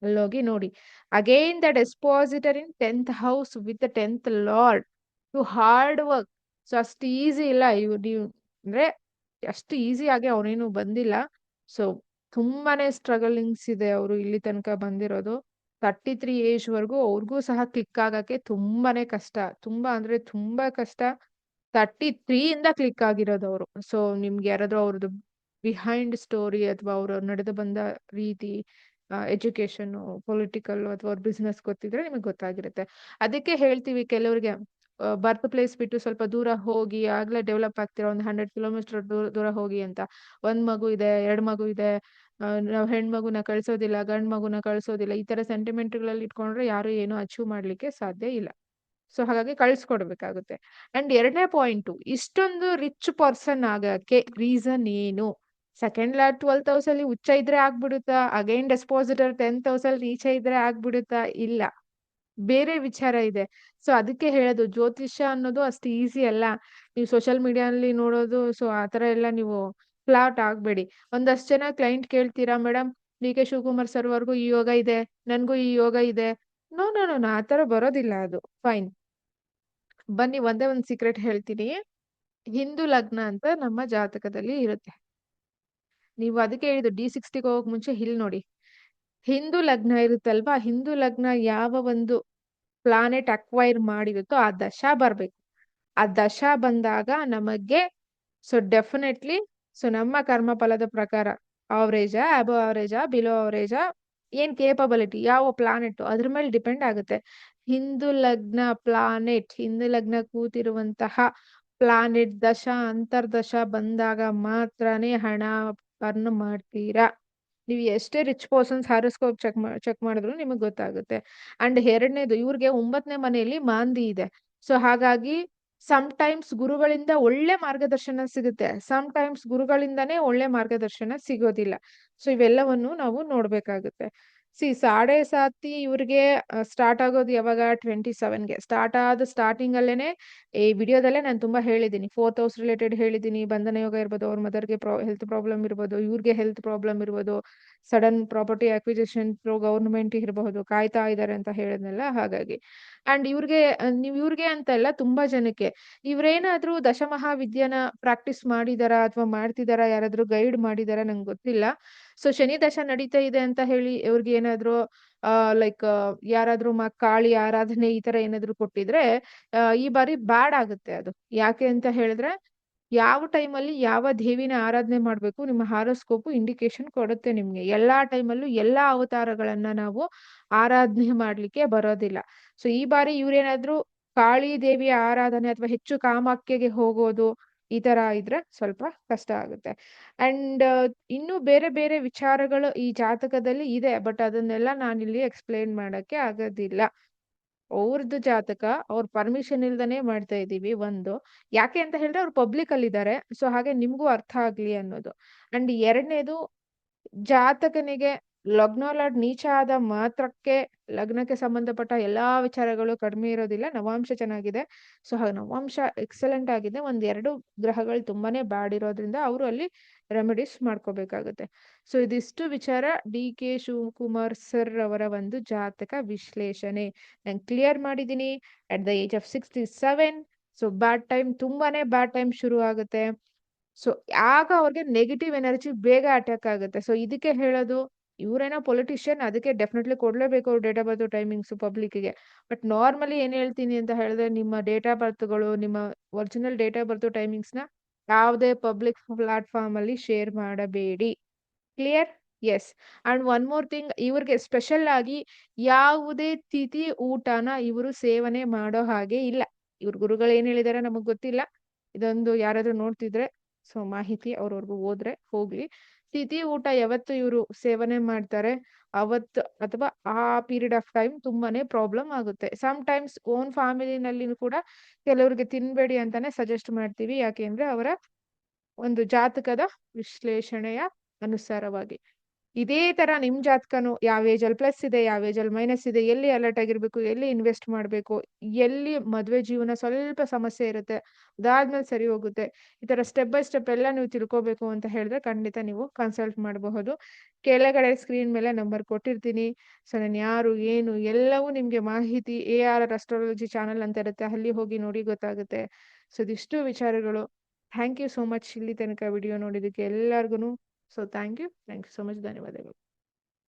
ಅಲ್ಲೋಗಿ ನೋಡಿ. Again the dispositor in 10th house with 10th lord to hard work. So ಅಷ್ಟು ಈಸಿ ಇಲ್ಲ ನೀವು ಅಂದ್ರೆ ಅಷ್ಟು ಈಸಿ ಆಗಿ ಅವನೇನು ಬಂದಿಲ್ಲ. ಸೊ ತುಂಬಾನೇ ಸ್ಟ್ರಗಲಿಂಗ್ಸ್ ಇದೆ ಅವರು ಇಲ್ಲಿ ತನಕ ಬಂದಿರೋದು. 33 ಏಜ್ ವರ್ಗೂ ಅವ್ರಿಗೂ ಸಹ ಕ್ಲಿಕ್ ಆಗಕ್ಕೆ ತುಂಬಾನೇ ಕಷ್ಟ. ತುಂಬಾ ಅಂದ್ರೆ ತುಂಬಾ ಕಷ್ಟ. 33 ಇಂದ ಕ್ಲಿಕ್ ಆಗಿರೋದು ಅವರು. ಸೊ ನಿಮ್ಗೆ ಯಾರಾದ್ರೂ ಅವ್ರದ್ದು ಬಿಹೈಂಡ್ ಸ್ಟೋರಿ ಅಥವಾ ಅವರು ನಡೆದು ಬಂದ ರೀತಿ, ಎಜುಕೇಶನ್, ಪೊಲಿಟಿಕಲ್ ಅಥವಾ ಅವ್ರ ಬಿಸ್ನೆಸ್ ಗೊತ್ತಿದ್ರೆ ನಿಮಗೆ ಗೊತ್ತಾಗಿರುತ್ತೆ. ಅದಕ್ಕೆ ಹೇಳ್ತೀವಿ ಕೆಲವರಿಗೆ ಬರ್ತ್ ಪ್ಲೇಸ್ ಬಿಟ್ಟು ಸ್ವಲ್ಪ ದೂರ ಹೋಗಿ, ಆಗ್ಲೇ ಡೆವಲಪ್ ಆಗ್ತೀರಾ, ಒಂದು 100 ಕಿಲೋಮೀಟರ್ ದೂರ ಹೋಗಿ ಅಂತ. ಒಂದ್ ಮಗು ಇದೆ, 2 ಮಗು ಇದೆ, ನಾವು ಹೆಣ್ಮಗುನ ಕಳ್ಸೋದಿಲ್ಲ, ಗಂಡ್ ಮಗುನ ಕಳ್ಸೋದಿಲ್ಲ, ಈ ತರ ಸೆಂಟಿಮೆಂಟ್ಗಳಲ್ಲಿ ಇಟ್ಕೊಂಡ್ರೆ ಯಾರು ಏನು ಅಚೀವ್ ಮಾಡ್ಲಿಕ್ಕೆ ಸಾಧ್ಯ ಇಲ್ಲ. ಸೊ ಹಾಗಾಗಿ ಕಳ್ಸ್ಕೊಡ್ಬೇಕಾಗುತ್ತೆ. ಅಂಡ್ ಎರಡನೇ ಪಾಯಿಂಟು, ಇಷ್ಟೊಂದು ರಿಚ್ ಪರ್ಸನ್ ಆಗಕ್ಕೆ ರೀಸನ್ ಏನು? ಸೆಕೆಂಡ್ ಲಾರ್ಡ್ 12th ಹೌಸ್ ಅಲ್ಲಿ ಉಚ್ಚ ಇದ್ರೆ ಆಗ್ಬಿಡುತ್ತಾ? ಅಗೈನ್ ಡೆಸ್ಪಾಸಿಟರ್ 10th ಹೌಸ್ ಅಲ್ಲಿ ನೀಚ ಇದ್ರೆ ಆಗ್ಬಿಡುತ್ತಾ? ಇಲ್ಲ, ಬೇರೆ ವಿಚಾರ ಇದೆ. ಸೊ ಅದಕ್ಕೆ ಹೇಳೋದು ಜ್ಯೋತಿಷ್ಯ ಅನ್ನೋದು ಅಷ್ಟು ಈಸಿ ಅಲ್ಲ. ನೀವು ಸೋಷಿಯಲ್ ಮೀಡಿಯಾದಲ್ಲಿ ನೋಡೋದು, ಸೊ ಆತರ ಎಲ್ಲ ನೀವು ಫ್ಲಾಟ್ ಆಗ್ಬೇಡಿ. ಒಂದಷ್ಟು ಜನ ಕ್ಲೈಂಟ್ ಕೇಳ್ತೀರಾ, madam D K Shivakumar sir ವರ್ಗೂ ಈ ಯೋಗ ಇದೆ, ನನ್ಗೂ ಈ ಯೋಗ ಇದೆ. ನೋ ನೋ ನೋ ಆ ತರ ಬರೋದಿಲ್ಲ ಅದು. ಫೈನ್, ಬನ್ನಿ ಒಂದೇ ಒಂದು ಸೀಕ್ರೆಟ್ ಹೇಳ್ತೀನಿ. ಹಿಂದೂ ಲಗ್ನ ಅಂತ ನಮ್ಮ ಜಾತಕದಲ್ಲಿ ಇರುತ್ತೆ. ನೀವು ಅದಕ್ಕೆ ಹೇಳಿದ್ದು D60 ಹೋಗಕ್ ಮುಂಚೆ ಇಲ್ಲಿ ನೋಡಿ. ಹಿಂದೂ ಲಗ್ನ ಇರುತ್ತಲ್ವಾ, ಹಿಂದೂ ಲಗ್ನ ಯಾವ ಒಂದು ಪ್ಲಾನೆಟ್ ಅಕ್ವೈರ್ ಮಾಡಿರುತ್ತೋ ಆ ದಶಾ ಬರ್ಬೇಕು. ಆ ದಶಾ ಬಂದಾಗ ನಮಗೆ ಸೊ ಡೆಫಿನೆಟ್ಲಿ ಸೊ ನಮ್ಮ ಕರ್ಮ ಫಲದ ಪ್ರಕಾರ ಅವರೇಜಾ, ಅಬೋ ಅವರೇಜಾ, ಬಿಲೋ ಅವರೇಜಾ, ಏನ್ ಕೇಪಬಿಲಿಟಿ, ಯಾವ ಪ್ಲಾನೆಟ್ ಅದ್ರ ಮೇಲೆ ಡಿಪೆಂಡ್ ಆಗುತ್ತೆ. ಹಿಂದೂ ಲಗ್ನ ಕೂತಿರುವಂತಹ ಪ್ಲಾನೆಟ್ ದಶಾ ಅಂತರ್ದಶ ಬಂದಾಗ ಮಾತ್ರನೇ ಹಣ ಅರ್ನ್ ಮಾಡ್ತೀರಾ. ನೀವು ಎಷ್ಟೇ ರಿಚ್ ಪರ್ಸನ್ಸ್ ಹಾರೋಸ್ಕೋಪ್ ಚೆಕ್ ಮಾಡಿದ್ರು ನಿಮಗೆ ಗೊತ್ತಾಗುತ್ತೆ. ಅಂಡ್ ಎರಡನೇದು, ಇವ್ರಿಗೆ 9ನೇ ಮನೆಯಲ್ಲಿ ಮಾಂದಿ ಇದೆ. ಸೊ ಹಾಗಾಗಿ ಟೈಮ್ಸ್ ಗುರುಗಳಿಂದ ಒಳ್ಳೆ ಮಾರ್ಗದರ್ಶನ ಸಿಗುತ್ತೆ, ಟೈಮ್ಸ್ ಗುರುಗಳಿಂದಾನೇ ಒಳ್ಳೆ ಮಾರ್ಗದರ್ಶನ ಸಿಗೋದಿಲ್ಲ. ಸೊ ಇವೆಲ್ಲವನ್ನು ನಾವು ನೋಡ್ಬೇಕಾಗುತ್ತೆ. ಸಾಡೆ ಸಾತಿ ಇವ್ರಿಗೆ ಸ್ಟಾರ್ಟ್ ಆಗೋದು ಯಾವಾಗ? 27ಗೆ ಸ್ಟಾರ್ಟ್ ಆದ ಸ್ಟಾರ್ಟಿಂಗ್ ಅಲ್ಲೇನೆ ಈ ವಿಡಿಯೋದಲ್ಲೇ ನಾನು ತುಂಬಾ ಹೇಳಿದ್ದೀನಿ. 4th ಹೌಸ್ ರಿಲೇಟೆಡ್ ಹೇಳಿದ್ದೀನಿ. ಬಂಧನ ಯೋಗ ಇರ್ಬೋದು, ಅವ್ರ ಮದರ್ಗೆ ಹೆಲ್ತ್ ಪ್ರಾಬ್ಲಮ್ ಇರ್ಬೋದು, ಇವ್ರಿಗೆ ಹೆಲ್ತ್ ಪ್ರಾಬ್ಲಮ್ ಇರ್ಬೋದು, sudden property acquisition through government ಇರಬಹುದು, ಕಾಯ್ತಾ ಇದ್ದಾರೆ ಅಂತ ಹೇಳಿದ್ನಲ್ಲ. ಹಾಗಾಗಿ ಅಂಡ್ ಇವ್ರಿಗೆ ಅಂತ ಇಲ್ಲ, ತುಂಬಾ ಜನಕ್ಕೆ ಇವ್ರೇನಾದ್ರೂ ದಶಮಹಾವಿದ್ಯನ ಪ್ರಾಕ್ಟೀಸ್ ಮಾಡಿದಾರಾ ಅಥವಾ ಮಾಡ್ತಿದಾರಾ, ಯಾರಾದ್ರೂ ಗೈಡ್ ಮಾಡಿದಾರಾ ನಂಗೆ ಗೊತ್ತಿಲ್ಲ. ಸೊ ಶನಿ ದಶ ನಡೀತಾ ಇದೆ ಅಂತ ಹೇಳಿ ಇವ್ರಿಗೆ ಏನಾದ್ರು ಲೈಕ್ ಯಾರಾದ್ರೂ ಕಾಳಿ ಆರಾಧನೆ ಈ ತರ ಏನಾದ್ರು ಕೊಟ್ಟಿದ್ರೆ ಈ ಬಾರಿ ಬ್ಯಾಡ್ ಆಗುತ್ತೆ ಅದು. ಯಾಕೆ ಅಂತ ಹೇಳಿದ್ರೆ, ಯಾವ ಟೈಮಲ್ಲಿ ಯಾವ ದೇವಿನ ಆರಾಧನೆ ಮಾಡ್ಬೇಕು ನಿಮ್ಮ ಹಾರೋಸ್ಕೋಪ್ ಇಂಡಿಕೇಶನ್ ಕೊಡುತ್ತೆ ನಿಮ್ಗೆ. ಎಲ್ಲಾ ಟೈಮಲ್ಲೂ ಎಲ್ಲಾ ಅವತಾರಗಳನ್ನ ನಾವು ಆರಾಧನೆ ಮಾಡ್ಲಿಕ್ಕೆ ಬರೋದಿಲ್ಲ. ಸೊ ಈ ಬಾರಿ ಇವ್ರೇನಾದ್ರೂ ಕಾಳಿ ದೇವಿಯ ಆರಾಧನೆ ಅಥವಾ ಹೆಚ್ಚು ಕಾಮಾಖ್ಯೆಗೆ ಹೋಗೋದು ಈ ತರ ಇದ್ರೆ ಸ್ವಲ್ಪ ಕಷ್ಟ ಆಗುತ್ತೆ. ಅಂಡ್ ಇನ್ನು ಬೇರೆ ಬೇರೆ ವಿಚಾರಗಳು ಈ ಜಾತಕದಲ್ಲಿ ಇದೆ, ಬಟ್ ಅದನ್ನೆಲ್ಲ ನಾನಿಲ್ಲಿ ಎಕ್ಸ್ಪ್ಲೇನ್ ಮಾಡಕ್ಕೆ ಆಗೋದಿಲ್ಲ. ಅವ್ರದ್ದು ಜಾತಕ ಅವ್ರ ಪರ್ಮಿಷನ್ ಇಲ್ದನೆ ಮಾಡ್ತಾ ಇದೀವಿ. ಒಂದು ಯಾಕೆ ಅಂತ ಹೇಳಿದ್ರೆ ಅವ್ರು ಪಬ್ಲಿಕ್ ಅಲ್ಲಿ ಇದ್ದಾರೆ, ಸೊ ಹಾಗೆ ನಿಮ್ಗೂ ಅರ್ಥ ಆಗ್ಲಿ ಅನ್ನೋದು. ಅಂಡ್ ಎರಡನೇದು, ಜಾತಕನಿಗೆ ಲಗ್ನೋಲಾಡ್ ನೀಚ ಆದ ಮಾತ್ರಕ್ಕೆ ಲಗ್ನಕ್ಕೆ ಸಂಬಂಧಪಟ್ಟ ಎಲ್ಲಾ ವಿಚಾರಗಳು ಕಡಿಮೆ ಇರೋದಿಲ್ಲ. ನವಾಂಶ ಚೆನ್ನಾಗಿದೆ. ಸೊ ನವಾಂಶ ಎಕ್ಸಲೆಂಟ್ ಆಗಿದೆ. ಒಂದೆರಡು ಗ್ರಹಗಳು ತುಂಬಾನೇ ಬ್ಯಾಡ್ ಇರೋದ್ರಿಂದ ಅವರು ಅಲ್ಲಿ ರೆಮಿಡೀಸ್ ಮಾಡ್ಕೋಬೇಕಾಗುತ್ತೆ. ಸೊ ಇದಿಷ್ಟು ವಿಚಾರ ಡಿ ಕೆ ಶಿವಕುಮಾರ್ ಸರ್ ಅವರ ಒಂದು ಜಾತಕ ವಿಶ್ಲೇಷಣೆ ನಾನು ಕ್ಲಿಯರ್ ಮಾಡಿದ್ದೀನಿ. At the age of 67. So bad time, ತುಂಬಾನೇ ಬ್ಯಾಡ್ ಟೈಮ್ ಶುರು ಆಗುತ್ತೆ. ಸೊ ಆಗ ಅವ್ರಿಗೆ ನೆಗೆಟಿವ್ ಎನರ್ಜಿ ಬೇಗ ಅಟ್ಯಾಕ್ ಆಗುತ್ತೆ. ಸೊ ಇದಕ್ಕೆ ಹೇಳೋದು, ಇವ್ರೇನೋ ಪೊಲಿಟಿಷಿಯನ್, ಅದಕ್ಕೆ ಡೆಫಿನೆಟ್ಲಿ ಕೊಡ್ಲೇಬೇಕು ಅವ್ರ ಡೇಟ್ ಆಫ್ ಬರ್ತ್ ಟೈಮಿಂಗ್ಸ್ ಪಬ್ಲಿಕ್ಗೆ. ಬಟ್ ನಾರ್ಮಲಿ ಏನ್ ಹೇಳ್ತೀನಿ ಅಂತ ಹೇಳಿದ್ರೆ, ನಿಮ್ಮ ಡೇಟ್ ಆಫ್ ಬರ್ತ್ಗಳು, ನಿಮ್ಮ original date of birth timings ನ ಯಾವುದೇ ಪಬ್ಲಿಕ್ ಪ್ಲಾಟ್ಫಾರ್ಮ್ ಅಲ್ಲಿ ಶೇರ್ ಮಾಡಬೇಡಿ. Clear? Yes. And one more thing, ಇವ್ರಿಗೆ ಸ್ಪೆಷಲ್ ಆಗಿ ಯಾವುದೇ ತಿಥಿ ಊಟನ ಇವರು ಸೇವನೆ ಮಾಡೋ ಹಾಗೆ ಇಲ್ಲ. ಇವ್ರ ಗುರುಗಳು ಏನ್ ಹೇಳಿದಾರೆ ನಮಗ್ ಗೊತ್ತಿಲ್ಲ. ಇದೊಂದು ಯಾರಾದ್ರೂ ನೋಡ್ತಿದ್ರೆ ಸೊ ಮಾಹಿತಿ ಅವ್ರವ್ರಿಗೂ ಹೋದ್ರೆ ಹೋಗ್ಲಿ. ತಿಥಿ ಊಟ ಯಾವತ್ತು ಇವರು ಸೇವನೆ ಮಾಡ್ತಾರೆ ಅವತ್ತು ಅಥವಾ ಆ ಪೀರಿಯಡ್ ಆಫ್ ಟೈಮ್ ತುಂಬಾನೇ ಪ್ರಾಬ್ಲಮ್ ಆಗುತ್ತೆ. ಸಮ್ ಟೈಮ್ಸ್ ಓನ್ ಫ್ಯಾಮಿಲಿನಲ್ಲಿ ಕೂಡ ಕೆಲವ್ರಿಗೆ ತಿನ್ಬೇಡಿ ಅಂತಾನೆ ಸಜೆಸ್ಟ್ ಮಾಡ್ತೀವಿ. ಯಾಕೆಂದ್ರೆ ಅವರ ಒಂದು ಜಾತಕದ ವಿಶ್ಲೇಷಣೆಯ ಅನುಸಾರವಾಗಿ. ಇದೇ ತರ ನಿಮ್ ಜಾತಕನು ಯಾವ ಏಜ್ ಅಲ್ಲಿ ಪ್ಲಸ್ ಇದೆ, ಯಾವ ಏಜ್ ಅಲ್ಲಿ ಮೈನಸ್ ಇದೆ, ಎಲ್ಲಿ ಅಲರ್ಟ್ ಆಗಿರ್ಬೇಕು, ಎಲ್ಲಿ ಇನ್ವೆಸ್ಟ್ ಮಾಡ್ಬೇಕು, ಎಲ್ಲಿ ಮದ್ವೆ ಜೀವನ ಸ್ವಲ್ಪ ಸಮಸ್ಯೆ ಇರುತ್ತೆ, ಅದಾದ್ಮೇಲೆ ಸರಿ ಹೋಗುತ್ತೆ, ಈ ತರ ಸ್ಟೆಪ್ ಬೈ ಸ್ಟೆಪ್ ಎಲ್ಲ ನೀವು ತಿಳ್ಕೊಬೇಕು ಅಂತ ಹೇಳಿದ್ರೆ ಖಂಡಿತ ನೀವು ಕನ್ಸಲ್ಟ್ ಮಾಡಬಹುದು. ಕೆಳಗಡೆ ಸ್ಕ್ರೀನ್ ಮೇಲೆ ನಂಬರ್ ಕೊಟ್ಟಿರ್ತೀನಿ. ಸೊ ನಾನು ಯಾರು ಏನು ಎಲ್ಲವೂ ನಿಮ್ಗೆ ಮಾಹಿತಿ AR ಅಸ್ಟ್ರಾಲಜಿ ಚಾನಲ್ ಅಂತ ಇರುತ್ತೆ, ಅಲ್ಲಿ ಹೋಗಿ ನೋಡಿ ಗೊತ್ತಾಗುತ್ತೆ. ಸೊ ಇದಿಷ್ಟು ವಿಚಾರಗಳು. ಥ್ಯಾಂಕ್ ಯು ಸೋ ಮಚ್ ಇಲ್ಲಿ ತನಕ ವಿಡಿಯೋ ನೋಡಿದ್ದಕ್ಕೆ ಎಲ್ಲರಿಗೂ. So thank you so much. ಧನ್ಯವಾದಗಳು.